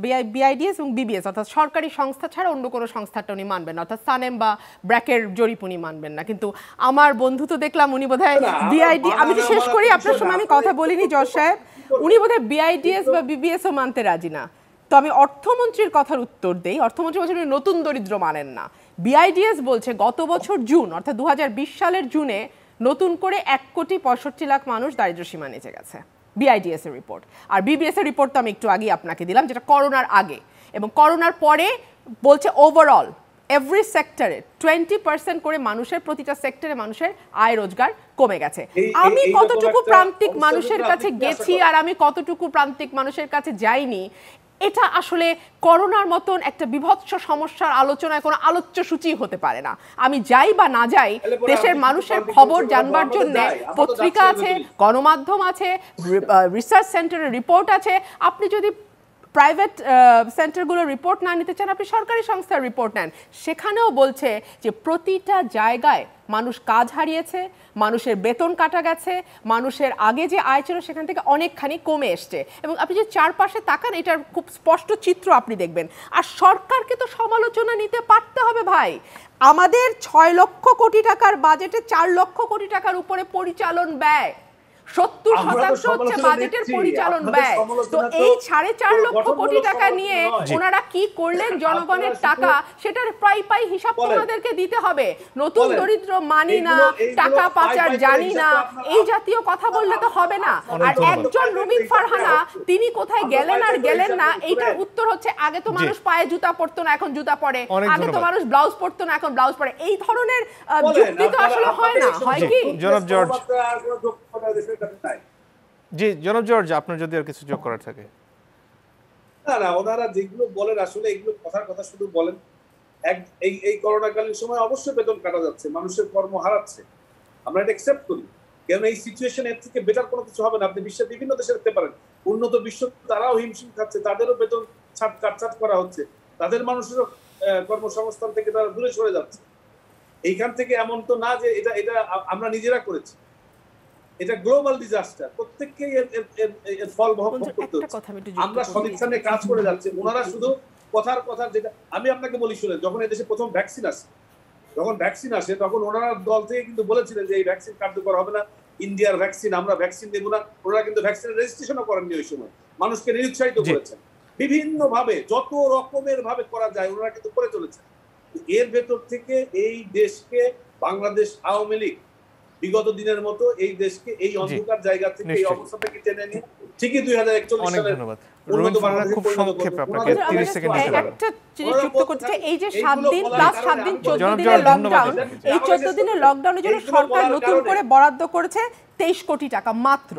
বিআইডিএস এবং বিবিএস অর্থাৎ সরকারি সংস্থা ছাড়া অন্য কোনো সংস্থাটা উনি মানবেন না, অর্থাৎ সানেম বা ব্র্যাকের জরিপ উনি মানবেন না। কিন্তু আমার বন্ধু তো দেখলাম উনি বোধহয় বিআইডি, আমি তো শেষ করি, আপনার সময় আমি কথা বলিনি জজ সাহেব, উনি বোধহয় বিআইডিএস বা বিবিএসও মানতে রাজি না। তো আমি অর্থমন্ত্রীর কথার উত্তর দেই। অর্থমন্ত্রী বলছেন উনি নতুন দরিদ্র মানেন না, বিআইডিএস বলছে গত বছর জুন অর্থাৎ 2020 সালের জুনে নতুন করে 1,65,00,000 মানুষ দারিদ্র্যসীমা নিচে গেছে, বিআইডিএস এর রিপোর্ট। আর বিবিএস এর রিপোর্ট তো আমি একটু আগে আপনাকে দিলাম, যেটা করোনার আগে, এবং করোনার পরে বলছে ওভারঅল এভরি সেক্টরে 20% করে মানুষের, প্রতিটা সেক্টরে মানুষের আয় রোজগার কমে গেছে। আমি কতটুকু প্রান্তিক মানুষের কাছে গেছি আর আমি কতটুকু প্রান্তিক মানুষের কাছে যাইনি, এটা আসলে করোনার মতন একটা বিভৎস সমস্যার আলোচনায় কোনো আলোচ্য সূচি হতে পারে না। আমি যাই বা না যাই, দেশের মানুষের খবর জানবার জন্য পত্রিকা আছে, গণমাধ্যম আছে, রিসার্চ সেন্টারের রিপোর্ট আছে। আপনি যদি প্রাইভেট সেন্টারগুলোর রিপোর্ট না নিতে চান, আপনি সরকারি সংস্থার রিপোর্ট নেন, সেখানেও বলছে যে প্রতিটা জায়গায় মানুষ কাজ হারিয়েছে, মানুষের বেতন কাটা গেছে, মানুষের আগে যে আয় ছিল সেখান থেকে অনেকখানি কমে এসছে। এবং আপনি যে চারপাশে তাকান, এটার খুব স্পষ্ট চিত্র আপনি দেখবেন। আর সরকারকে তো সমালোচনা নিতে পারতে হবে ভাই। আমাদের 6 লক্ষ কোটি টাকার বাজেটে 4 লক্ষ কোটি টাকার উপরে পরিচালন ব্যয়, 70% হচ্ছে বাজেটের পরিচালন ব্যয়। তো এই 4.5 লক্ষ কোটি টাকা নিয়ে ওনারা কি করলেন জনগণের টাকা, সেটার প্রায় হিসাব তোমাদেরকে দিতে হবে। নতুন দরিদ্র মানি না, টাকা পাচার জানি না, এই জাতীয় কথা বললে তো হবে না। আর একজন রুমিন ফারহানা তিনি কোথায় গেলেন আর গেলেন না, এইটার উত্তর হচ্ছে আগে তো মানুষ পায়ে জুতা পরতো না, এখন জুতা পরে, আগে তো মানুষ ব্লাউজ পরতো না, এখন ব্লাউজ পরে। এই ধরনের যুক্তি তো আসলে হয় না, হয় কি? জনাব জর্জ, জি জনাব জর্জ, আপনার যদি আর কিছু যোগ করার থাকে। না, ওনারা যেগুলো বলেন আসলে এগুলো কথার কথা শুধু বলেন। এই করোনাকালীন সময় অবশ্যই বেতন কাটা যাচ্ছে, মানুষের কর্ম হারাচ্ছে, আমরা এটা অ্যাকসেপ্ট করি। কারণ এই সিচুয়েশন এর থেকে বেটার কোনো কিছু হবে না। আপনি বিশ্বের বিভিন্ন দেশে দেখতে পারেন, উন্নত বিশ্ব তারাও হিমশিম খাচ্ছে, তাদেরও বেতন কাটছাট করা হচ্ছে, তাদের মানুষেরও কর্মসংস্থান থেকে তারা দূরে সরে যাচ্ছে। এইখান থেকে এমন তো না যে এটা আমরা নিজেরা করেছি, এটা গ্লোবাল ডিজাস্টার, প্রত্যেককেই এর ফল ভোগ করতে হচ্ছে। আমরা সদিচ্ছানে কাজ করে যাচ্ছি, ওনারা শুধু কথার যেটা আমি আপনাকে বলি শুনেন, যখন এদেশে প্রথম ভ্যাকসিন আসে তখন ওনারা দল থেকে কিন্তু বলেছিলেন যে এই ভ্যাকসিন কার্যকর হবে না, ইন্ডিয়ার ভ্যাকসিন, আমরা ভ্যাকসিন দেবো না। ওনারা কিন্তু ভ্যাকসিনের রেজিস্ট্রেশনও করেননি ওই সময়, মানুষকে নিরুৎসাহিত করেছেন বিভিন্ন ভাবে, যত রকমের ভাবে করা যায় ওনারা কিন্তু করে চলেছেন। এর ভেতর থেকে এই দেশকে বাংলাদেশ আওয়ামী লীগ বিগত দিনের মতো এই দেশকে এই অন্ধকার জায়গা থেকে, এই অবস্থা থেকে টেনে নিয়ে ঠিকই 2041 সালে খুব সংক্ষেপে আপনাকে 30 সেকেন্ড দিতে পারবো। একটা জিনিস যুক্ত করতে চাই, এই যে 7 দিন প্লাস 7 দিন 14 দিনের লকডাউন, এই 14 দিনের লকডাউনের জন্য সরকার নতুন করে বরাদ্দ করেছে 23 কোটি টাকা মাত্র,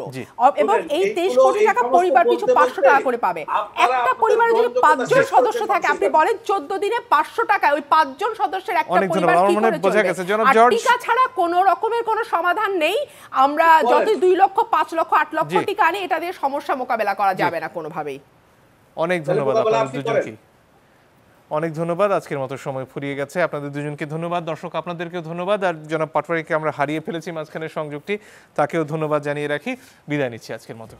এবং এই 23 কোটি টাকা পরিবার পিছু 500 টাকা করে পাবে। একটা পরিবারে যদি 5 জন সদস্য থাকে, আপনি বলেন 14 দিনে 500 টাকা, ওই 5 জন সদস্যের একটা পরিবার কি করে চলবে? আর টিকা ছাড়া কোনো রকমের কোনো সমাধান নেই। আমরা যত 2 লক্ষ 5 লক্ষ 8 লক্ষ টিকা আনি, এটা দিয়ে সমস্যা মোকাবেলা করা যাবে না কোনোভাবেই। অনেক ধন্যবাদ আপনাদের দুজনকে, অনেক ধন্যবাদ। আজকের মতো সময় ফুরিয়ে গেছে, আপনাদের দুজনকে ধন্যবাদ। দর্শক আপনাদেরকেও ধন্যবাদ। আর জনাব পাটোয়ারিকে আমরা হারিয়ে ফেলেছি মাঝখানের সংযোগটি, তাকেও ধন্যবাদ জানিয়ে রাখি। বিদায় নিচ্ছি আজকের মতো।